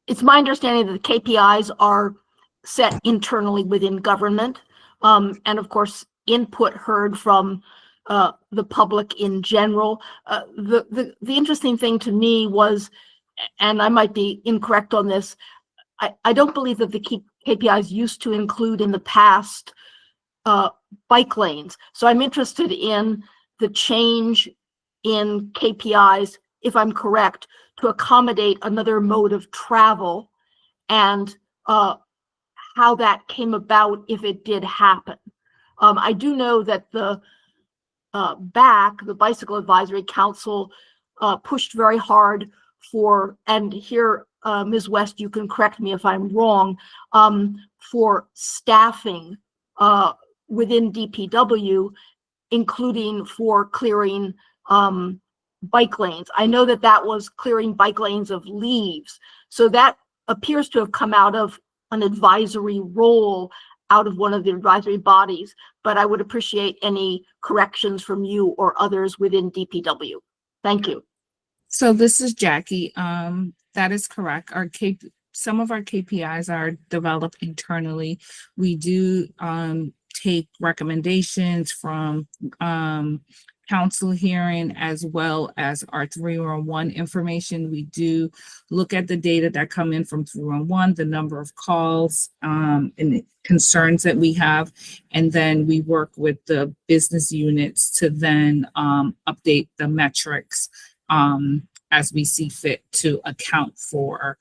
It's my understanding that the KPIs are set internally within government. And of course, input heard from the public in general. The interesting thing to me was, and I might be incorrect on this, I don't believe that the KPIs used to include in the past bike lanes. So I'm interested in the change in KPIs, if I'm correct, to accommodate another mode of travel and how that came about if it did happen. I do know that the BAC, the Bicycle Advisory Council, pushed very hard for, and here, Ms. West, you can correct me if I'm wrong, for staffing within DPW, including for clearing bike lanes. I know that that was clearing bike lanes of leaves. So that appears to have come out of an advisory role out of one of the advisory bodies, but I would appreciate any corrections from you or others within DPW. Thank you. So this is Jackie. That is correct. Some of our KPIs are developed internally. We do take recommendations from council hearing as well as our 311 information. We do look at the data that come in from 311, the number of calls and concerns that we have, and then we work with the business units to then update the metrics as we see fit to account for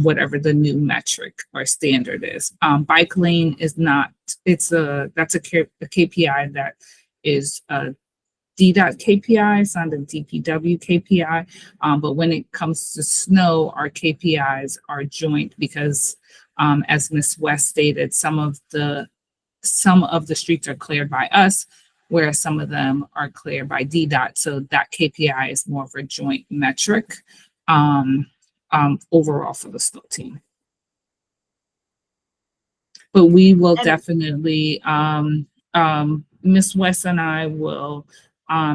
whatever the new metric or standard is. Bike lane is not, that's a KPI that is DDOT KPI, it's not a DPW KPI, but when it comes to snow, our KPIs are joint because, as Ms. West stated, some of the streets are cleared by us, whereas some of them are cleared by DDOT. So that KPI is more of a joint metric overall for the snow team. But we will definitely, Ms. West and I will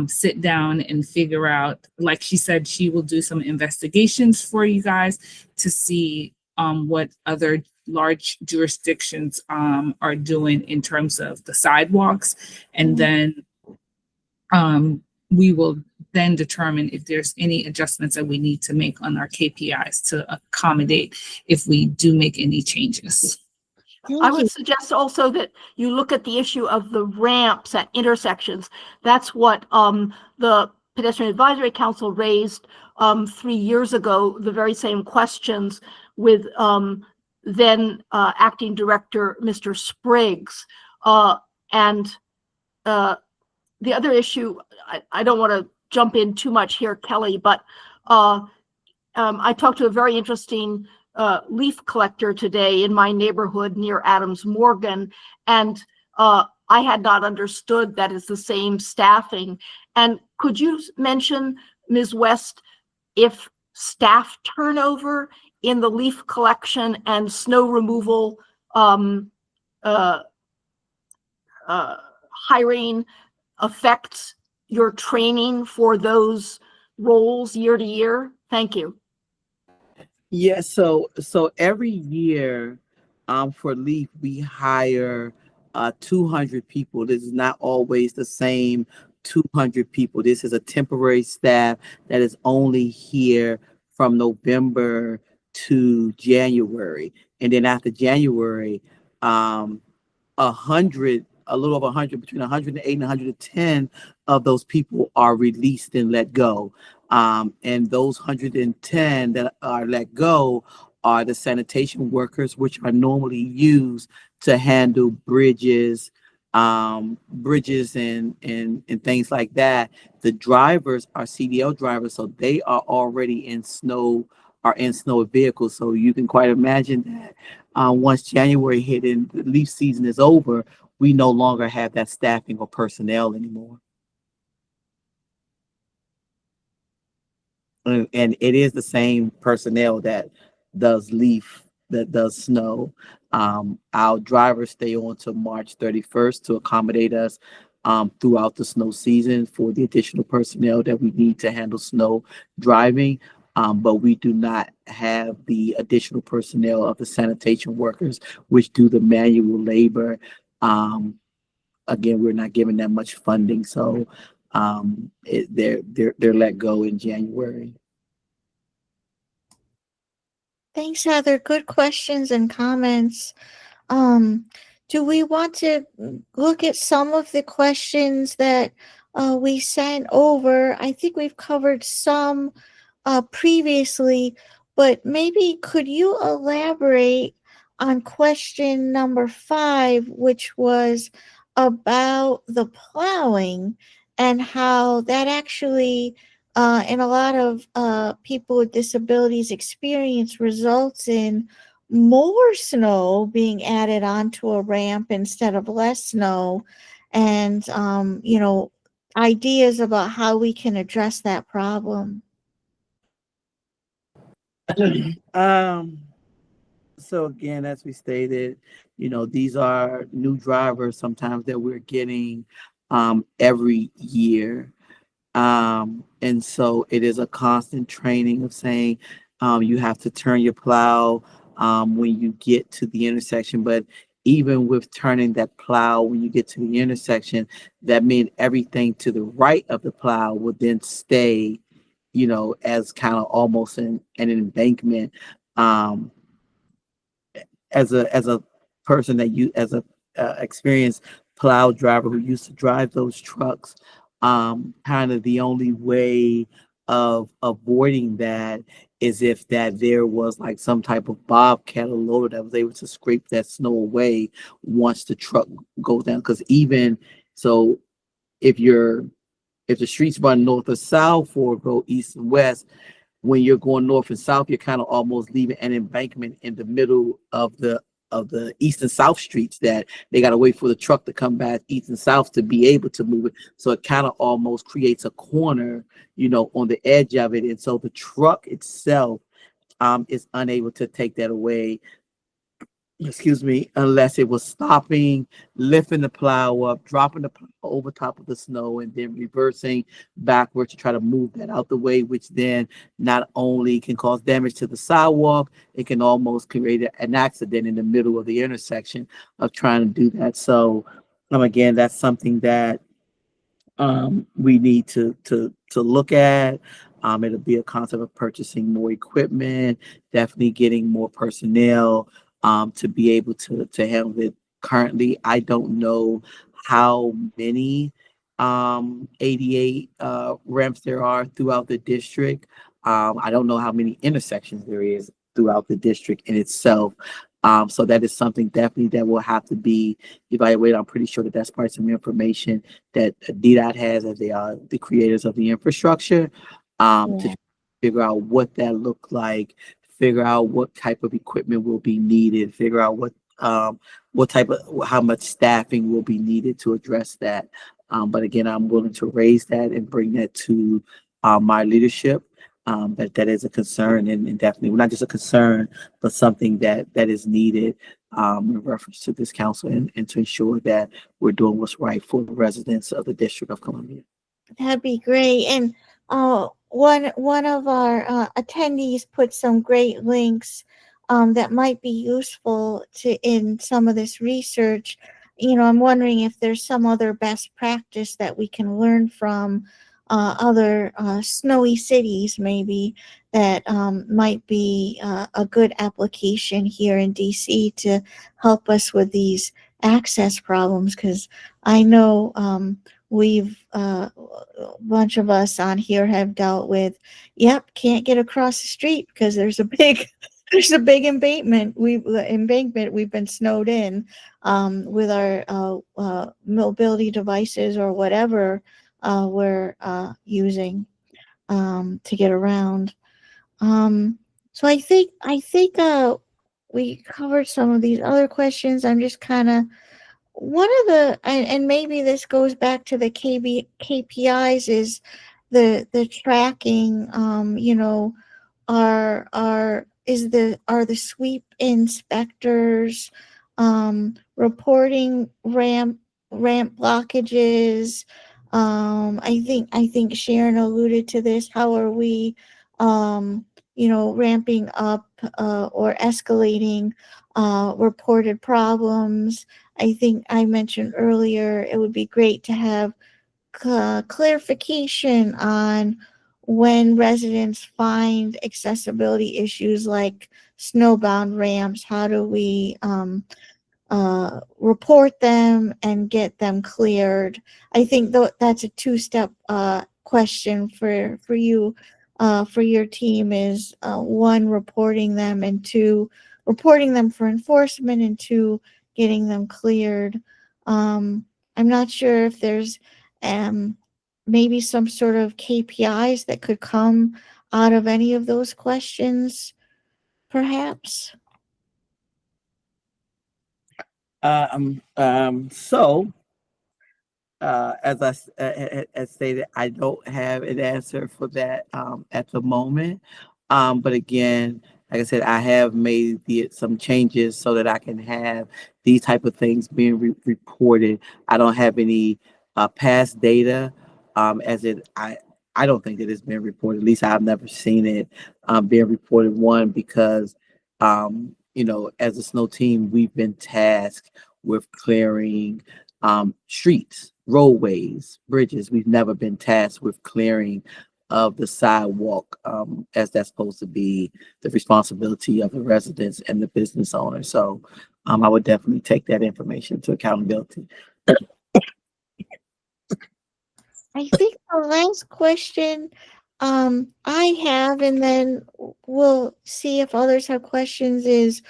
sit down and figure out, like she said, she will do some investigations for you guys to see what other large jurisdictions are doing in terms of the sidewalks. And then we will then determine if there's any adjustments that we need to make on our KPIs to accommodate if we do make any changes. I would suggest also that you look at the issue of the ramps at intersections. That's what the Pedestrian Advisory Council raised 3 years ago, the very same questions with then acting director, Mr. Spriggs. And the other issue, I don't want to jump in too much here, Kelly, but I talked to a very interesting leaf collector today in my neighborhood near Adams Morgan, and I had not understood that it's the same staffing. And could you mention, Ms. West, if staff turnover in the leaf collection and snow removal hiring affects your training for those roles year to year? Thank you. Yeah, so every year, for LEAF, we hire 200 people. This is not always the same 200 people. This is a temporary staff that is only here from November to January. And then after January, 100, a little over 100, between 108 and 110 of those people are released and let go. And those 110 that are let go are the sanitation workers, which are normally used to handle bridges, and things like that. The drivers are CDL drivers, so they are already in snow vehicles. So you can quite imagine that once January hit and the leaf season is over, we no longer have that staffing or personnel anymore. And it is the same personnel that does leaf, that does snow. Our drivers stay on to March 31st to accommodate us throughout the snow season for the additional personnel that we need to handle snow driving. But we do not have the additional personnel of the sanitation workers, which do the manual labor. Again, we're not giving that much funding, so they're let go in January. Thanks, Heather. Good questions and comments. Do we want to look at some of the questions that we sent over? I think we've covered some previously, but maybe could you elaborate on question number 5, which was about the plowing and how that actually and a lot of people with disabilities experience results in more snow being added onto a ramp instead of less snow, and ideas about how we can address that problem. So again, as we stated, these are new drivers sometimes that we're getting every year. And so it is a constant training of saying you have to turn your plow when you get to the intersection. But even with turning that plow when you get to the intersection, that means everything to the right of the plow would then stay, as kind of almost an embankment. As a person as a experienced plow driver who used to drive those trucks, kind of the only way of avoiding that is if that there was like some type of bobcat or loader that was able to scrape that snow away once the truck goes down. Because even so, if the streets run north or south or go east and west, when you're going north and south, you're kind of almost leaving an embankment in the middle of the east and south streets that they got to wait for the truck to come back east and south to be able to move it. So it kind of almost creates a corner, on the edge of it. And so the truck itself is unable to take that away, unless it was stopping, lifting the plow up, dropping the plow over top of the snow, and then reversing backward to try to move that out the way, which then not only can cause damage to the sidewalk, it can almost create an accident in the middle of the intersection of trying to do that. So, again, that's something that we need to look at. It'll be a concept of purchasing more equipment, definitely getting more personnel to be able to handle it. Currently, I don't know how many 88 ramps there are throughout the district. I don't know how many intersections there is throughout the district in itself. So that is something definitely that will have to be evaluated. I'm pretty sure that that's part of some information that DDOT has as they are the creators of the infrastructure, to figure out what that look like, figure out what type of equipment will be needed, figure out what type of, how much staffing will be needed to address that. But again, I'm willing to raise that and bring that to my leadership. But that is a concern, and definitely well, not just a concern, but something that is needed in reference to this council, and to ensure that we're doing what's right for the residents of the District of Columbia. That'd be great. And one of our attendees put some great links that might be useful to in some of this research. You know, I'm wondering if there's some other best practice that we can learn from other snowy cities, maybe that might be a good application here in DC to help us with these access problems. Because I know we've a bunch of us on here have dealt with, yep, can't get across the street because there's a big there's a big embankment. We've been snowed in with our mobility devices or whatever we're using to get around. So I think we covered some of these other questions. I'm just kind of one of the and maybe this goes back to the KPIs is the tracking. You know, are the sweep inspectors reporting ramp blockages? I think Sharon alluded to this. How are we ramping up or escalating reported problems? I think I mentioned earlier it would be great to have clarification on when residents find accessibility issues like snowbound ramps. How do we report them and get them cleared? I think that's a two-step question for you, for your team is one, reporting them, and two, reporting them for enforcement, and two, getting them cleared. I'm not sure if there's maybe some sort of KPIs that could come out of any of those questions, perhaps. So as stated, I don't have an answer for that at the moment. But again, like I said, I have made some changes so that I can have these type of things being reported. I don't have any past data I don't think that it's been reported. At least I've never seen it being reported. One, because as a snow team, we've been tasked with clearing streets, roadways, bridges. We've never been tasked with clearing of the sidewalk, as that's supposed to be the responsibility of the residents and the business owners. So I would definitely take that information to accountability. I think the last question I have, and then we'll see if others have questions, is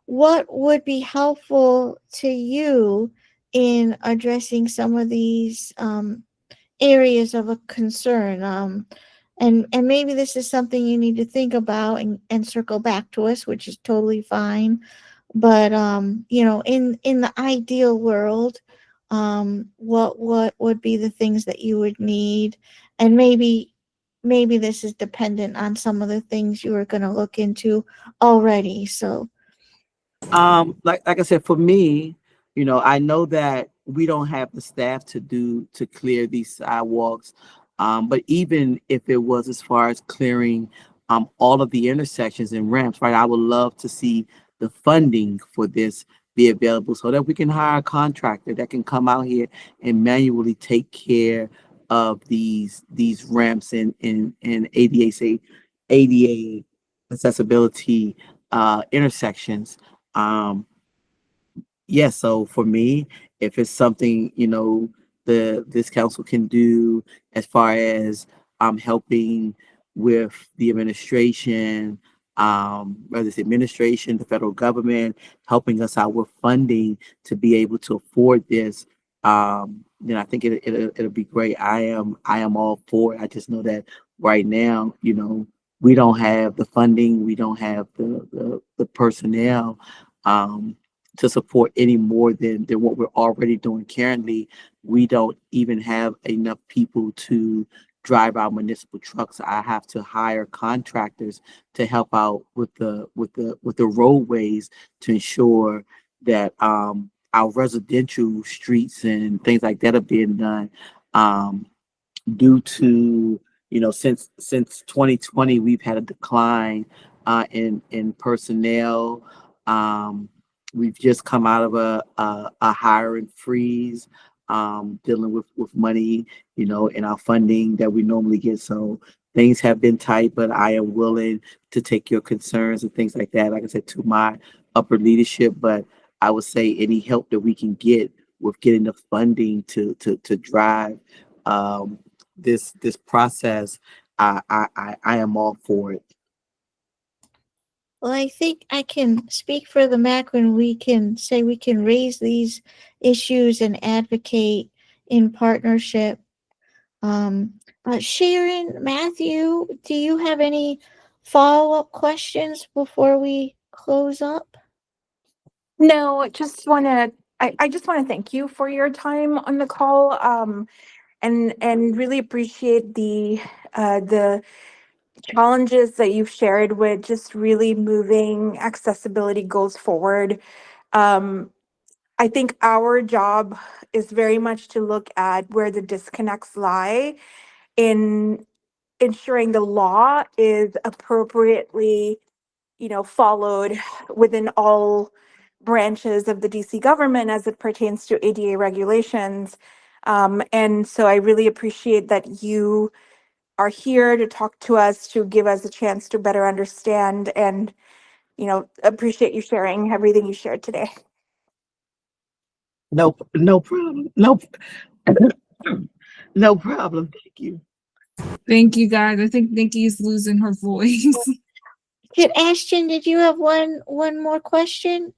what would be helpful to you in addressing some of these areas of a concern? And maybe this is something you need to think about and circle back to us, which is totally fine. But in the ideal world, what would be the things that you would need? And maybe this is dependent on some of the things you are going to look into already. So like I said, for me, I know that we don't have the staff to clear these sidewalks. But even if it was as far as clearing all of the intersections and ramps, right, I would love to see the funding for this be available so that we can hire a contractor that can come out here and manually take care of these ramps and ADA accessibility intersections. So for me, if it's something this council can do as far as helping with the administration, whether it's administration, the federal government, helping us out with funding to be able to afford this, then I think it'll be great. I am all for it. I just know that right now, we don't have the funding, we don't have the personnel to support any more than what we're already doing currently. We don't even have enough people to drive our municipal trucks. I have to hire contractors to help out with the roadways to ensure that our residential streets and things like that are being done. Due to since 2020, we've had a decline in personnel. We've just come out of a hiring freeze, dealing with money, in our funding that we normally get. So things have been tight, but I am willing to take your concerns and things like that, like I said, to my upper leadership. But I would say any help that we can get with getting the funding to drive this process, I am all for it. Well, I think I can speak for the MAC when we can say we can raise these issues and advocate in partnership. Sharon, Matthew, do you have any follow-up questions before we close up? No, I just want to thank you for your time on the call, and really appreciate the challenges that you've shared with just really moving accessibility goals forward. I think our job is very much to look at where the disconnects lie in ensuring the law is appropriately, followed within all branches of the DC government as it pertains to ADA regulations. And so I really appreciate that you are here to talk to us, to give us a chance to better understand, and, appreciate you sharing everything you shared today. No problem. No problem. Thank you. Thank you, guys. I think Nikki's losing her voice. Ashton, did you have one more question?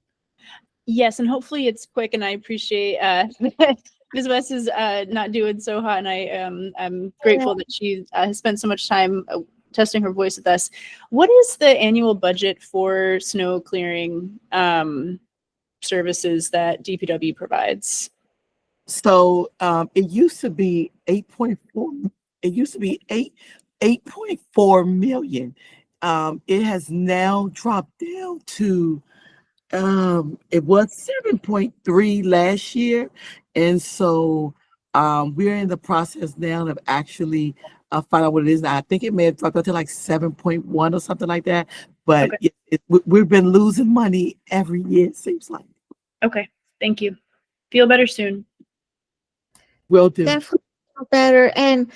Yes, and hopefully it's quick, and I appreciate Ms. West is not doing so hot, and I'm grateful that she has spent so much time testing her voice with us. What is the annual budget for snow clearing services that DPW provides? So it used to be 8.4. It used to be 8.4 million. It has now dropped down to it was 7.3 last year, and so we're in the process now of actually find out what it is now. I think it may have dropped out to like 7.1 or something like that, but okay. We've been losing money every year, it seems like. Okay, thank you. Feel better soon. Will do. Definitely feel better. And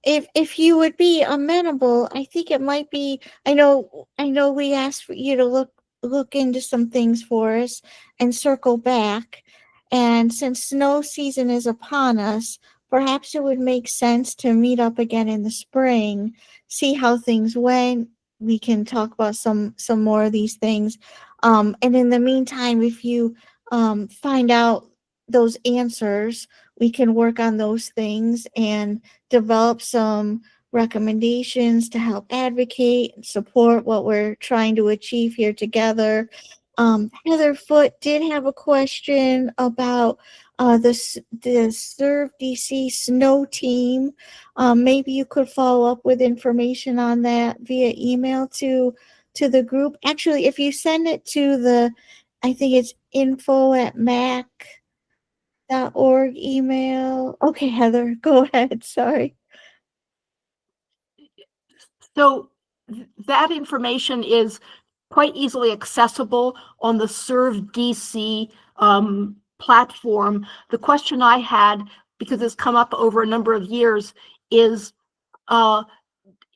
if you would be amenable, I think it might be. I know we asked for you to look into some things for us and circle back. And since snow season is upon us, perhaps it would make sense to meet up again in the spring, see how things went. We can talk about some more of these things. And in the meantime, if you find out those answers, we can work on those things and develop some recommendations to help advocate and support what we're trying to achieve here together. Heather Foote did have a question about the Serve DC Snow Team. Maybe you could follow up with information on that via email to the group. Actually, if you send it to I think it's info@maac.org email. Okay, Heather, go ahead. Sorry. So that information is quite easily accessible on the Serve DC platform. The question I had, because it's come up over a number of years, is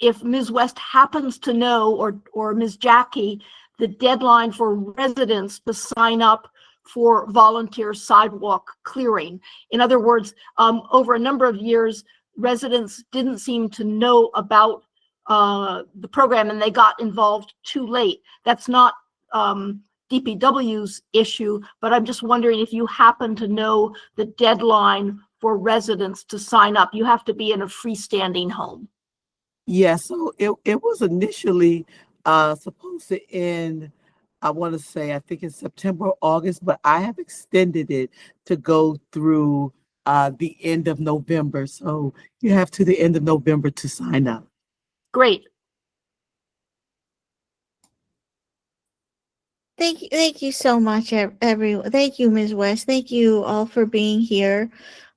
if Ms. West happens to know, or Ms. Jackie, the deadline for residents to sign up for volunteer sidewalk clearing. In other words, over a number of years, residents didn't seem to know about the program and they got involved too late. That's not DPW's issue, but I'm just wondering if you happen to know the deadline for residents to sign up. You have to be in a freestanding home. Yeah, so it was initially supposed to end, I want to say, I think in September or August, but I have extended it to go through the end of November. So you have to the end of November to sign up. Great. Thank you so much, everyone. Thank you, Ms. West. Thank you all for being here.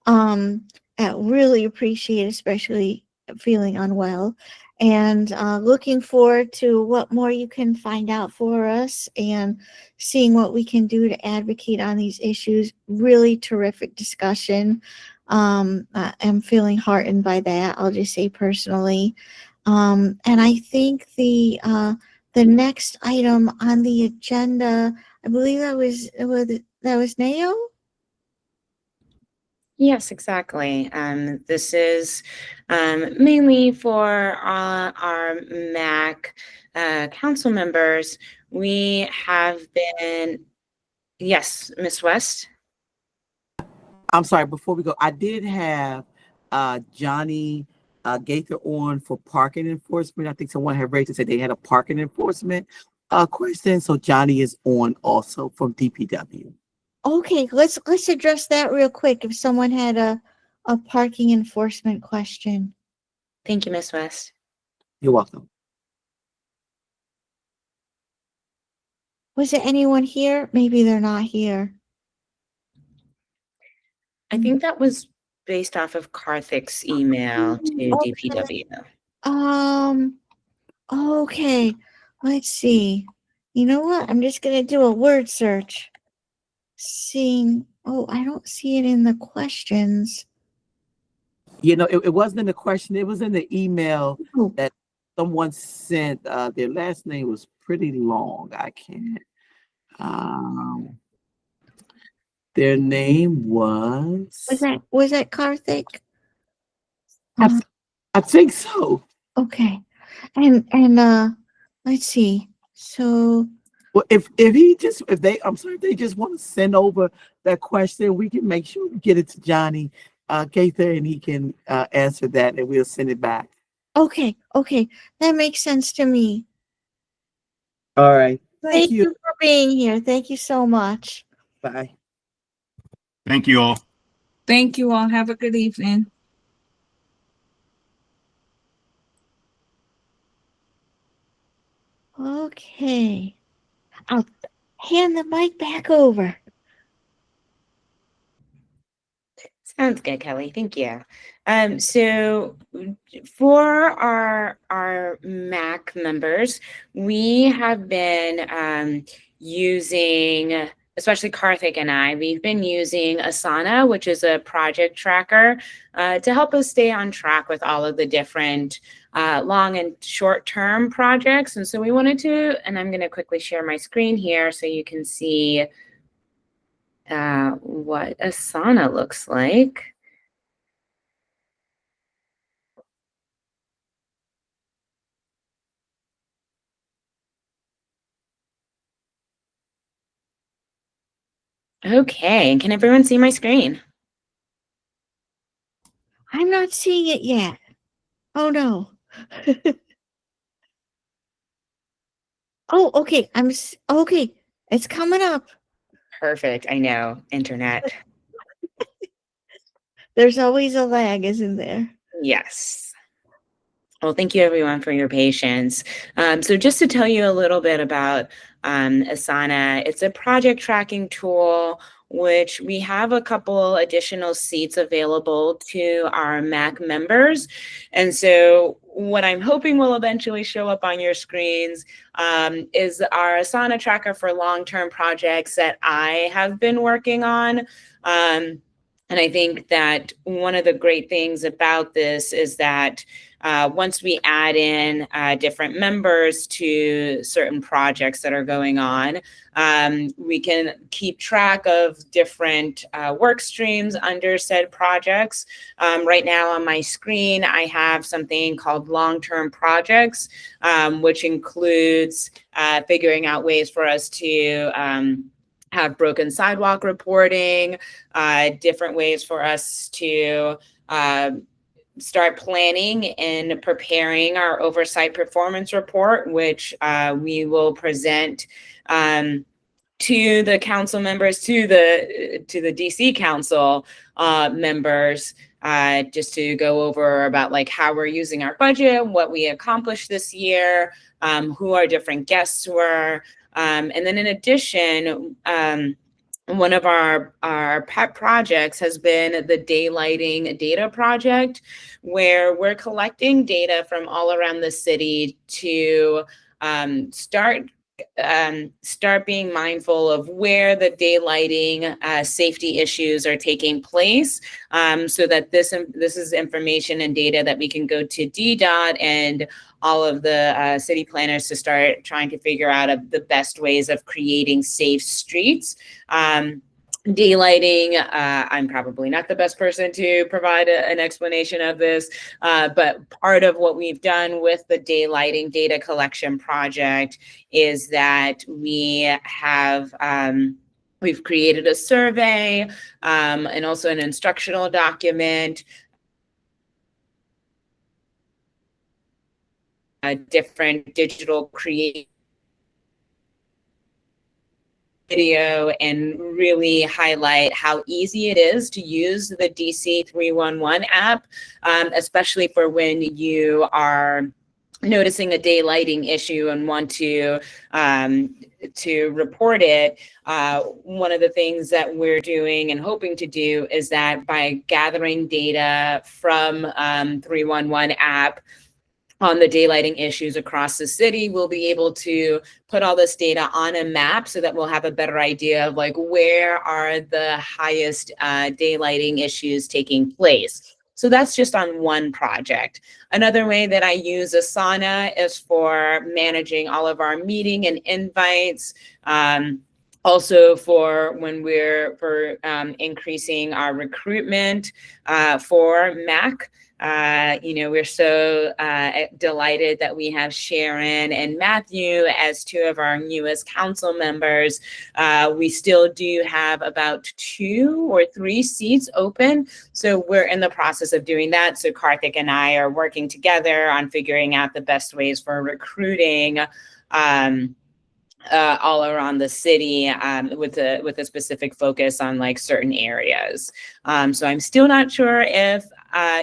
I really appreciate, especially feeling unwell, and looking forward to what more you can find out for us and seeing what we can do to advocate on these issues. Really terrific discussion. I'm feeling heartened by that. I'll just say personally, and I think the next item on the agenda, I believe that was Nao. Yes, exactly. This is mainly for our MAC council members. We have been, yes, Ms. West. I'm sorry, before we go, I did have Johnny Gaither on for parking enforcement. I think someone had raised and said they had a parking enforcement question. So Johnny is on also from DPW. Okay, let's address that real quick. If someone had a parking enforcement question. Thank you, Ms. West. You're welcome. Was there anyone here? Maybe they're not here. I think that was based off of Karthik's email to DPW. Okay. Let's see. You know what? I'm just gonna do a word search. I don't see it in the questions. You know, it wasn't in the question. It was in the email that someone sent. Their last name was pretty long. I can't. Their name was. Was that Karthik? I think so. Okay. And let's see. So Well, if they just want to send over that question, we can make sure we get it to Johnny Gaither and he can answer that and we'll send it back. okay, that makes sense to me. All right. Thank you for being here. Thank you so much. Bye. Thank you all. Thank you all. Have a good evening. Okay. I'll hand the mic back over. Sounds good, Kelly. Thank you. So for our MAC members, we have been using, especially Karthik and I, we've been using Asana, which is a project tracker, to help us stay on track with all of the different long and short-term projects. And so we wanted to, and I'm going to quickly share my screen here so you can see what Asana looks like. Okay, can everyone see my screen? I'm not seeing it yet. Oh no. Oh, okay. Okay. It's coming up. Perfect. I know, internet. There's always a lag, isn't there? Yes. Well, thank you everyone for your patience. So just to tell you a little bit about Asana, it's a project tracking tool which we have a couple additional seats available to our MAC members. And so what I'm hoping will eventually show up on your screens is our Asana tracker for long-term projects that I have been working on. And I think that one of the great things about this is that once we add in different members to certain projects that are going on, we can keep track of different work streams under said projects. Right now on my screen, I have something called long-term projects, which includes figuring out ways for us to have broken sidewalk reporting, different ways for us to start planning and preparing our oversight performance report, which we will present to the council members, to the DC council members, just to go over about like how we're using our budget, what we accomplished this year, who our different guests were. And then in addition, one of our pet projects has been the daylighting data project, where we're collecting data from all around the city to start being mindful of where the daylighting safety issues are taking place, so that this is information and data that we can go to DDOT and all of the city planners to start trying to figure out the best ways of creating safe streets. Daylighting, I'm probably not the best person to provide an explanation of this, but part of what we've done with the daylighting data collection project is that we have we've created a survey and also an instructional document, different digital video, and really highlight how easy it is to use the DC 311 app, especially for when you are noticing a daylighting issue and want to report it. One of the things that we're doing and hoping to do is that by gathering data from 311 app on the daylighting issues across the city, we'll be able to put all this data on a map so that we'll have a better idea of like where are the highest daylighting issues taking place. So that's just on one project. Another way that I use Asana is for managing all of our meeting and invites. Also for when we're increasing our recruitment for MAC. We're so delighted that we have Sharon and Matthew as two of our newest council members. We still do have about 2 or 3 seats open. So we're in the process of doing that. So Karthik and I are working together on figuring out the best ways for recruiting all around the city with a specific focus on like certain areas. So I'm still not sure if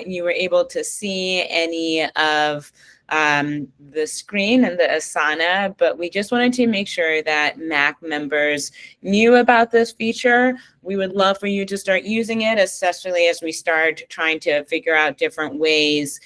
you were able to see any of the screen and the Asana, but we just wanted to make sure that MAC members knew about this feature. We would love for you to start using it, especially as we start trying to figure out different ways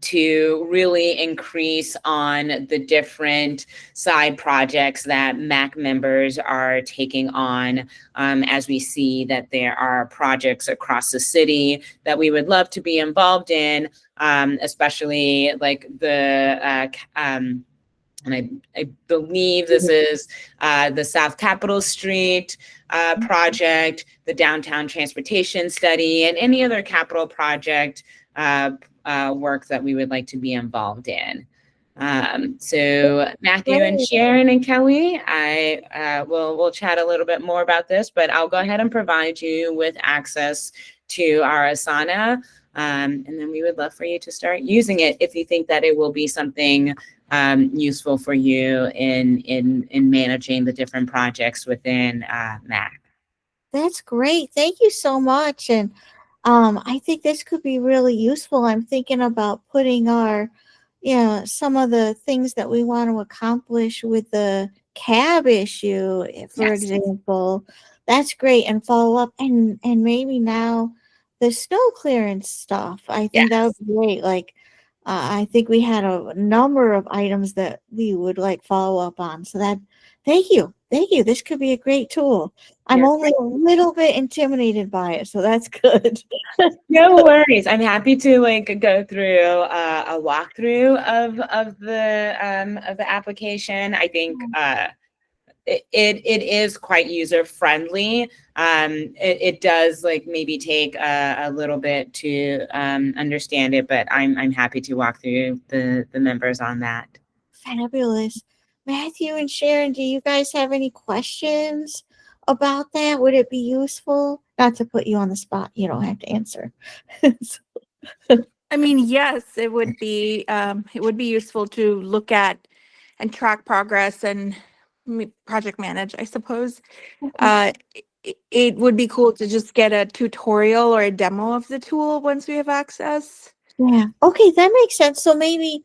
to really increase on the different side projects that MAC members are taking on, as we see that there are projects across the city that we would love to be involved in, especially like the and I believe this is the South Capitol Street project, the downtown transportation study, and any other capital project work that we would like to be involved in. So Matthew and Sharon and Kelly, we'll chat a little bit more about this, but I'll go ahead and provide you with access to our Asana. And then we would love for you to start using it if you think that it will be something useful for you in managing the different projects within MAC. That's great. Thank you so much. And I think this could be really useful. I'm thinking about putting some of the things that we want to accomplish with the cab issue, for example. That's great. And follow up and maybe now the snow clearance stuff. I think that would be great. Like, I think we had a number of items that we would like follow up on. So thank you. thank you. This could be a great tool. I'm You're only a little bit intimidated by it, so that's good. No worries. I'm happy to like go through a walkthrough of the application. I think it is quite user friendly. It does like maybe take a little bit to understand it, but I'm happy to walk through the members on that. Fabulous. Matthew and Sharon, do you guys have any questions about that? Would it be useful? Not to put you on the spot, you don't have to answer. I mean, yes, it would be useful to look at and track progress and project manage, I suppose. It would be cool to just get a tutorial or a demo of the tool once we have access. Yeah. Okay, that makes sense. So maybe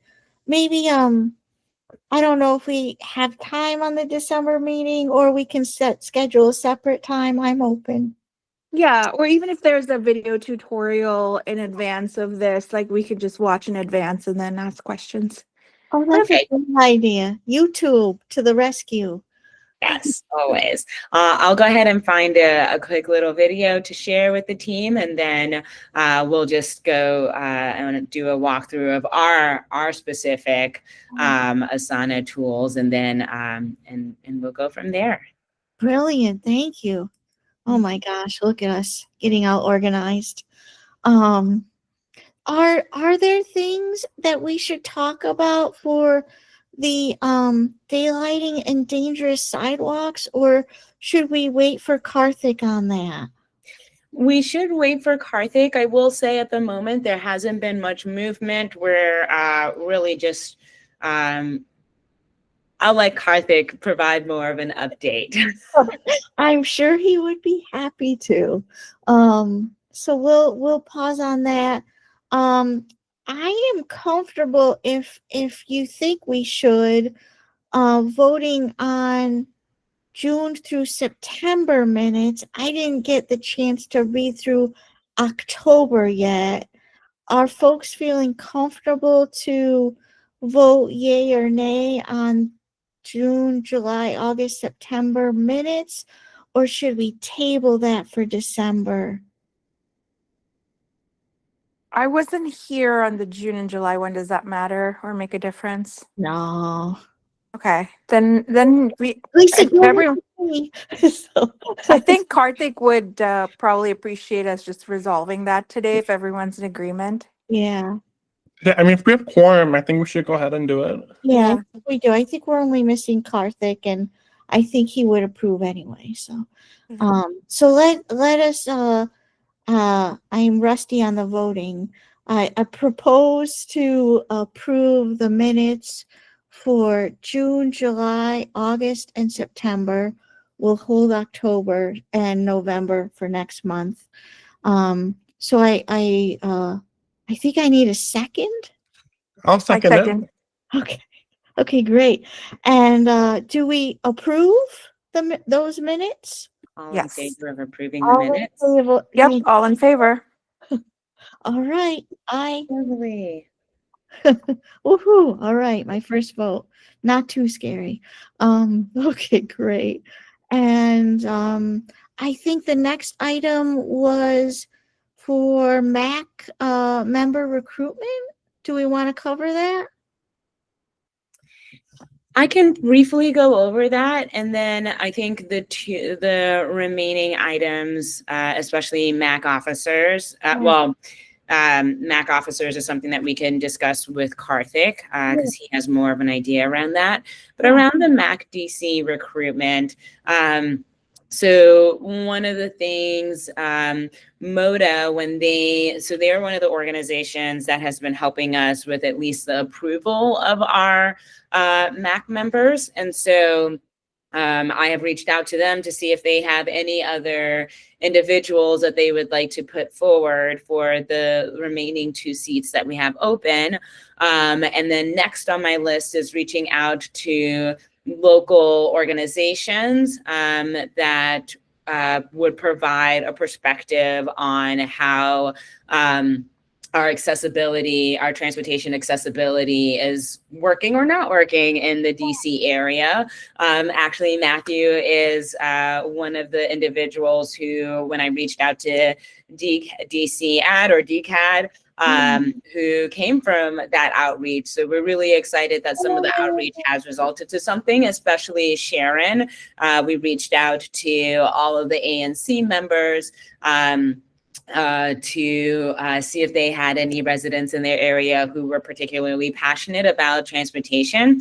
I don't know if we have time on the December meeting or we can schedule a separate time. I'm open. Yeah, or even if there's a video tutorial in advance of this, like we could just watch in advance and then ask questions. Oh, that's a good idea. YouTube to the rescue. Yes, always. I'll go ahead and find a quick little video to share with the team, and then we'll just go and do a walkthrough of our specific Asana tools, and then and we'll go from there. Brilliant. Thank you. Oh my gosh, look at us getting all organized. Are there things that we should talk about for the daylighting and dangerous sidewalks, or should we wait for Karthik on that? We should wait for Karthik. I will say at the moment there hasn't been much movement. We're really just I'll let Karthik provide more of an update. I'm sure he would be happy to. So we'll pause on that. I am comfortable if you think we should voting on June through September minutes. I didn't get the chance to read through October yet. Are folks feeling comfortable to vote yay or nay on June, July, August, September minutes, or should we table that for December? I wasn't here on the June and July one. Does that matter or make a difference? No. Okay, then we. At least if everyone, so. I think Karthik would probably appreciate us just resolving that today if everyone's in agreement. Yeah. Yeah, I mean, if we have quorum, I think we should go ahead and do it. Yeah, I think we do. I think we're only missing Karthik, and I think he would approve anyway. So, so let us. I'm rusty on the voting. I propose to approve the minutes for June, July, August, and September. We'll hold October and November for next month. So I think I need a second. I'll second it. Okay. Okay, great. And do we approve those minutes? All Yes. in favor of approving the minutes? Yep, all in favor. All right. I Lovely. woohoo. All right, my first vote. Not too scary. Okay, great. And I think the next item was for MAC member recruitment. Do we want to cover that? I can briefly go over that, and then I think the remaining items, especially MAC officers, MAC officers is something that we can discuss with Karthik because he has more of an idea around that. But around the MAACDC recruitment, so one of the things, MODA, they're one of the organizations that has been helping us with at least the approval of our MAC members. And so I have reached out to them to see if they have any other individuals that they would like to put forward for the remaining 2 seats that we have open. And then next on my list is reaching out to local organizations that would provide a perspective on how our accessibility, our transportation accessibility is working or not working in the DC area. Actually, Matthew is one of the individuals who, when I reached out to DC Ad or DCAD, who came from that outreach. So we're really excited that some of the outreach has resulted to something, especially Sharon. We reached out to all of the ANC members, to see if they had any residents in their area who were particularly passionate about transportation.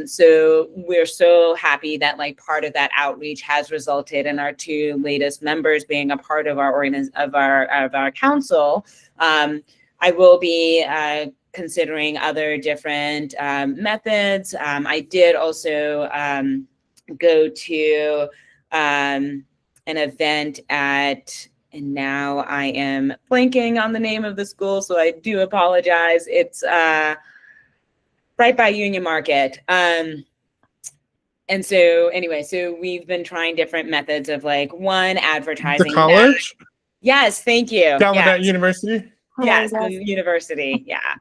So we're so happy that like part of that outreach has resulted in our two latest members being a part of our council. I will be considering other different methods. I did also go to an event at, and now I am blanking on the name of the school, so I do apologize. It's right by Union Market. And so anyway, so we've been trying different methods of like one, advertising. The college? Yes, thank you. Gallaudet Yes. University? Yes, Oh, the university. Yeah.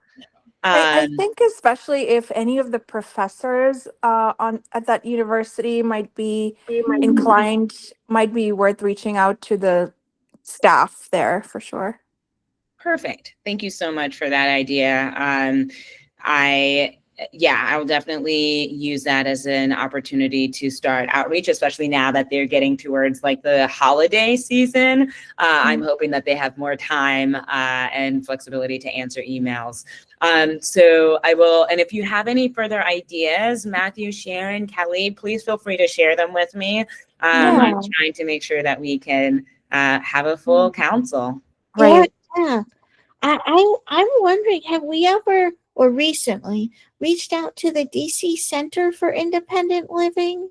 I think especially if any of the professors at that university might be inclined, might be worth reaching out to the staff there for sure. Perfect. Thank you so much for that idea. I'll definitely use that as an opportunity to start outreach, especially now that they're getting towards like the holiday season. I'm hoping that they have more time and flexibility to answer emails. So I will, and if you have any further ideas, Matthew, Sharon, Kelly, please feel free to share them with me. I'm trying to make sure that we can have a full council. Right. Yeah. I'm wondering, have we ever or recently reached out to the DC Center for Independent Living?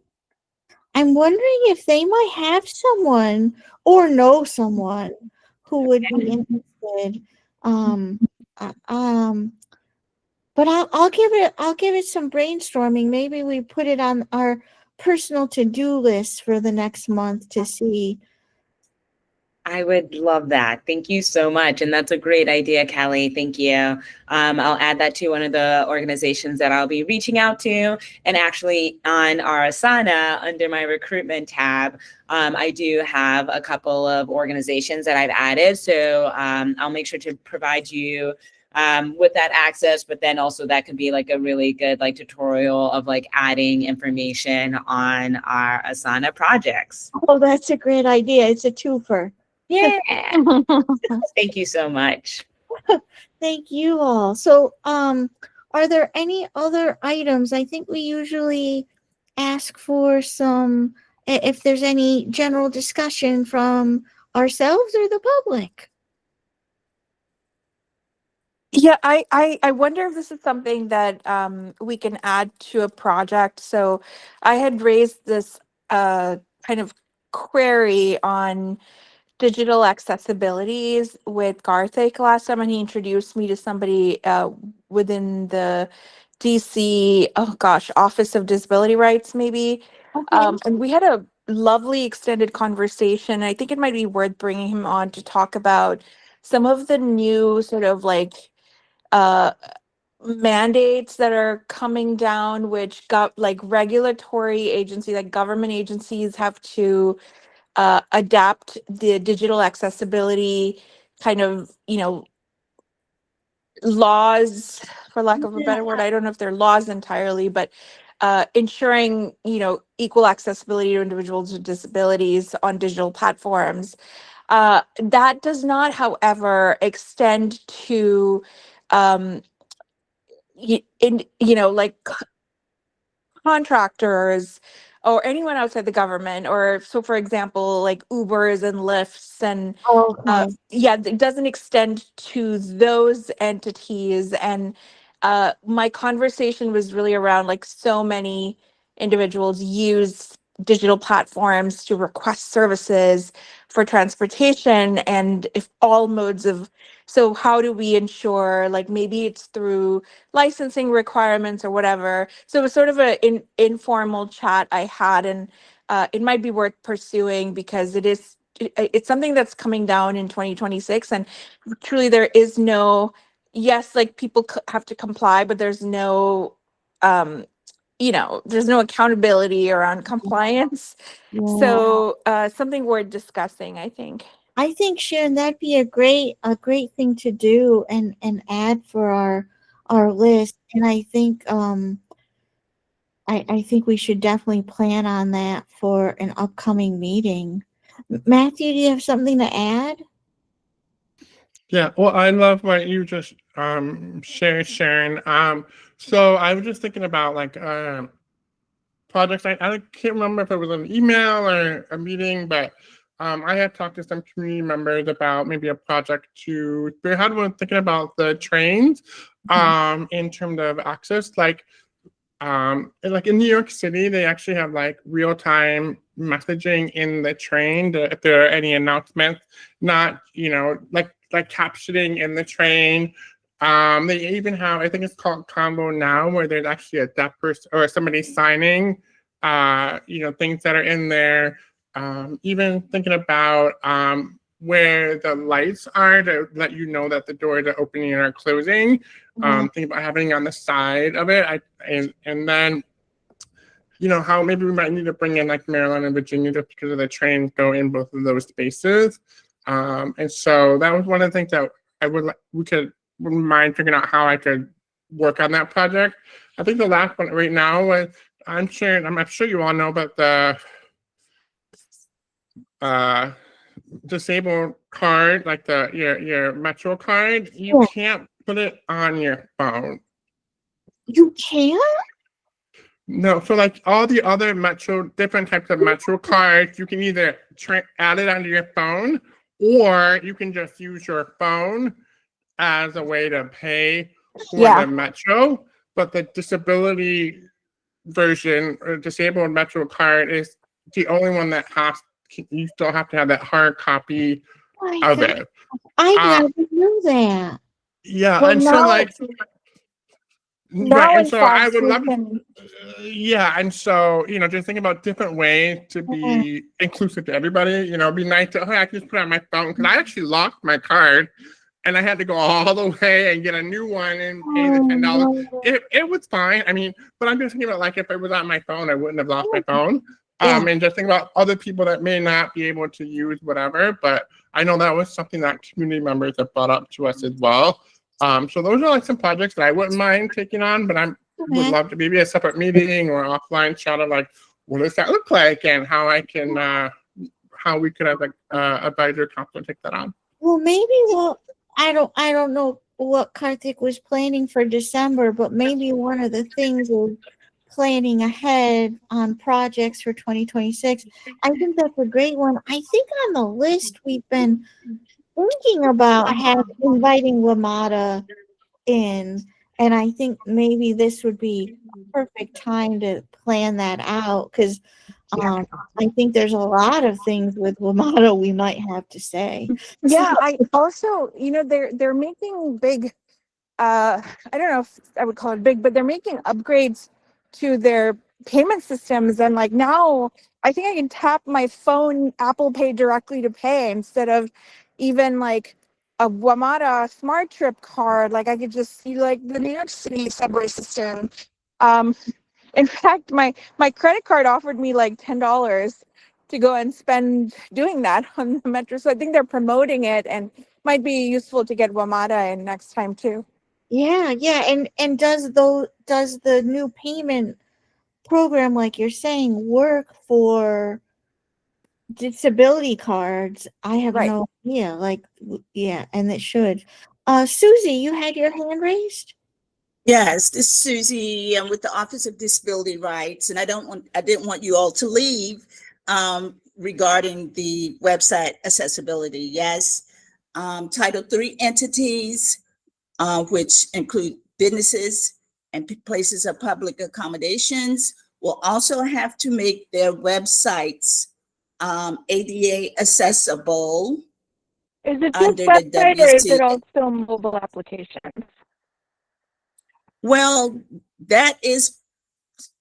I'm wondering if they might have someone or know someone who would be interested. But I'll give it some brainstorming. Maybe we put it on our personal to-do list for the next month to see. I would love that. Thank you so much. And that's a great idea, Kelly. Thank you. I'll add that to one of the organizations that I'll be reaching out to. And actually on our Asana, under my recruitment tab, I do have a couple of organizations that I've added. So I'll make sure to provide you with that access, but then also that could be like a really good like tutorial of like adding information on our Asana projects. Oh, that's a great idea. It's a twofer. Yeah. Thank you so much. Thank you all. So, are there any other items? I think we usually ask for some, if there's any general discussion from ourselves or the public. Yeah, I wonder if this is something that we can add to a project. So I had raised this kind of query on digital accessibilities with Garthik last time, and he introduced me to somebody within the DC, Office of Disability Rights, maybe. And we had a lovely extended conversation. I think it might be worth bringing him on to talk about some of the new sort of like mandates that are coming down, which got like regulatory agencies, like government agencies have to adapt the digital accessibility kind of, laws, for lack of a better word. I don't know if they're laws entirely, but ensuring, equal accessibility to individuals with disabilities on digital platforms. That does not, however, extend to like contractors or anyone outside the government, or so for example like Ubers and Lyfts and it doesn't extend to those entities. And my conversation was really around like so many individuals use digital platforms to request services for transportation, and if all modes of, so how do we ensure, like maybe it's through licensing requirements or whatever. So it was sort of an informal chat I had, and it might be worth pursuing because it is it's something that's coming down in 2026, and truly there is no, yes, like people have to comply, but there's no, there's no accountability around compliance. Yeah. So something worth discussing, I think. I think, Sharon, that'd be a great thing to do and add for our list. And I think I think we should definitely plan on that for an upcoming meeting. Matthew, do you have something to add? Yeah, well, I love what you just shared, Sharon. So I was just thinking about like projects. I can't remember if it was an email or a meeting, but I had talked to some community members about maybe a project to spearhead when thinking about the trains in terms of access. Like in New York City, they actually have like real-time messaging in the train if there are any announcements, not like captioning in the train. They even have, I think it's called Combo Now, where there's actually a deaf person or somebody signing, things that are in there. Even thinking about where the lights are to let you know that the doors are opening or closing. Think about having on the side of it. And then, how maybe we might need to bring in like Maryland and Virginia just because of the trains go in both of those spaces. And so that was one of the things that wouldn't mind figuring out how I could work on that project. I think the last one right now was I'm sure you all know about the disabled card, like your Metro card. You can't put it on your phone. You can't? No, so like all the other different types of Metro cards, you can either add it onto your phone, or you can just use your phone as a way to pay for the Metro. But the disability version or disabled Metro card is the only one that you still have to have that hard copy of it. I never knew that. Yeah, Well, and so like now and in so I fact, would we love can. yeah, and so just think about different ways to be inclusive to everybody. It'd be nice to I can just put it on my phone, because I actually lost my card and I had to go all the way and get a new one and pay the $10. It was fine. I mean, but I'm just thinking about like if it was on my phone, I wouldn't have lost my phone. And just think about other people that may not be able to use whatever. But I know that was something that community members have brought up to us as well. So those are like some projects that I wouldn't mind taking on, but would love to maybe a separate meeting or offline chat of like, what does that look like, and how I can how we could have like advisor council take that on. Well, maybe I don't know what Karthik was planning for December, but maybe one of the things is planning ahead on projects for 2026. I think that's a great one. I think on the list we've been thinking about inviting WMATA in, and I think maybe this would be perfect time to plan that out, because I think there's a lot of things with WMATA we might have to say. Yeah, I also, they're making big, I don't know if I would call it big, but they're making upgrades to their payment systems. And like now, I think I can tap my phone Apple Pay directly to pay instead of even like a WMATA Smart Trip card. Like I could just see like the New York City subway system. In fact, my credit card offered me like $10 to go and spend doing that on the Metro. So I think they're promoting it, and might be useful to get WMATA in next time too. Yeah, and does the new payment program, like you're saying, work for disability cards? I have no idea. And it should. Susie, you had your hand raised? Yes, this is Susie. I'm with the Office of Disability Rights, and I didn't want you all to leave regarding the website accessibility. Yes, Title III entities, which include businesses and places of public accommodations, will also have to make their websites ADA accessible. Is it just under website, the or is WC. it also mobile applications? Well, that is,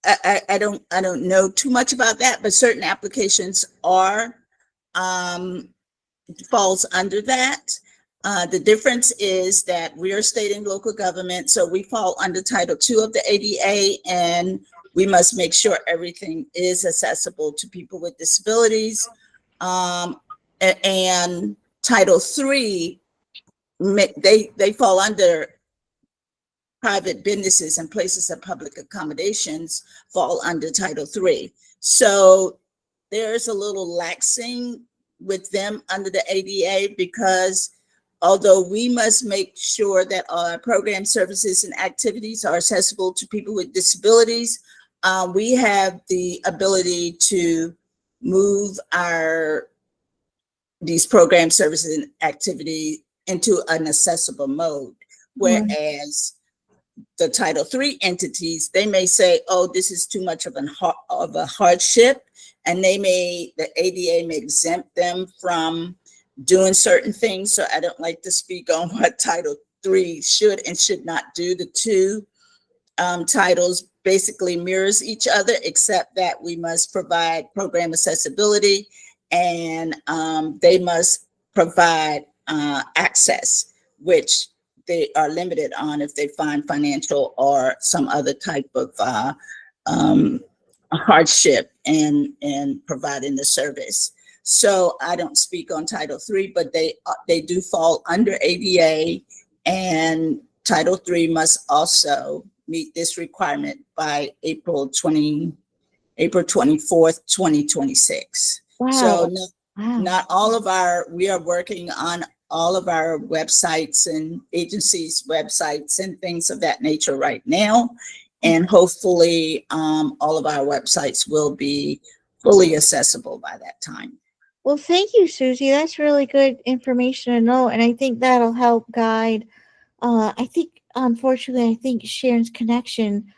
I don't know too much about that, but certain applications are falls under that. The difference is that we are state and local government, so we fall under Title II of the ADA, and we must make sure everything is accessible to people with disabilities. And Title III, they fall under private businesses and places of public accommodations fall under Title III. So there's a little laxing with them under the ADA, because although we must make sure that our program services and activities are accessible to people with disabilities, we have the ability to move these program services and activity into an accessible mode. Whereas the Title III entities, they may say, oh, this is too much of a hardship, and the ADA may exempt them from doing certain things. So I don't like to speak on what Title III should and should not do. The two titles basically mirrors each other, except that we must provide program accessibility, and they must provide access, which they are limited on if they find financial or some other type of hardship in providing the service. So I don't speak on Title III, but they do fall under ADA, and Title III must also meet this requirement by April 24th, 2026. Wow. So Wow. not we are working on all of our websites and agencies' websites and things of that nature right now. And hopefully all of our websites will be fully accessible by that time. Well, thank you, Susie. That's really good information to know. And I think that'll help guide. I think, unfortunately, I think Sharon's connection,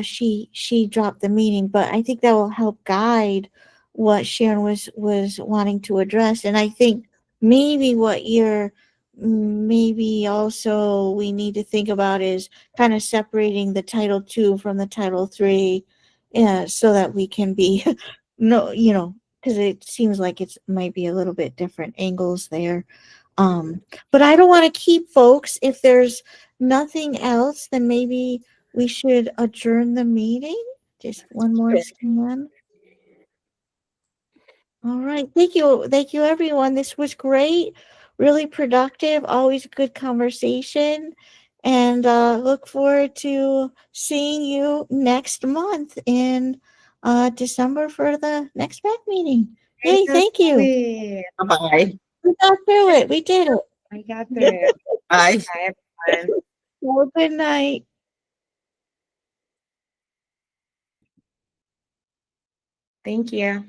she dropped the meeting, but I think that will help guide what Sharon was wanting to address. And I think maybe maybe also we need to think about is kind of separating the Title II from the Title III, so that we can be, because it seems like it might be a little bit different angles there. But I don't want to keep folks. If there's nothing else, then maybe we should adjourn the meeting. Just one more scan. All right. Thank you. Thank you, everyone. This was great. Really productive. Always a good conversation. And look forward to seeing you next month in December for the next back meeting. Yay, thank you. Bye. We got through it. We did it. I got through it. Bye. Bye, everyone. Have a good night. Thank you.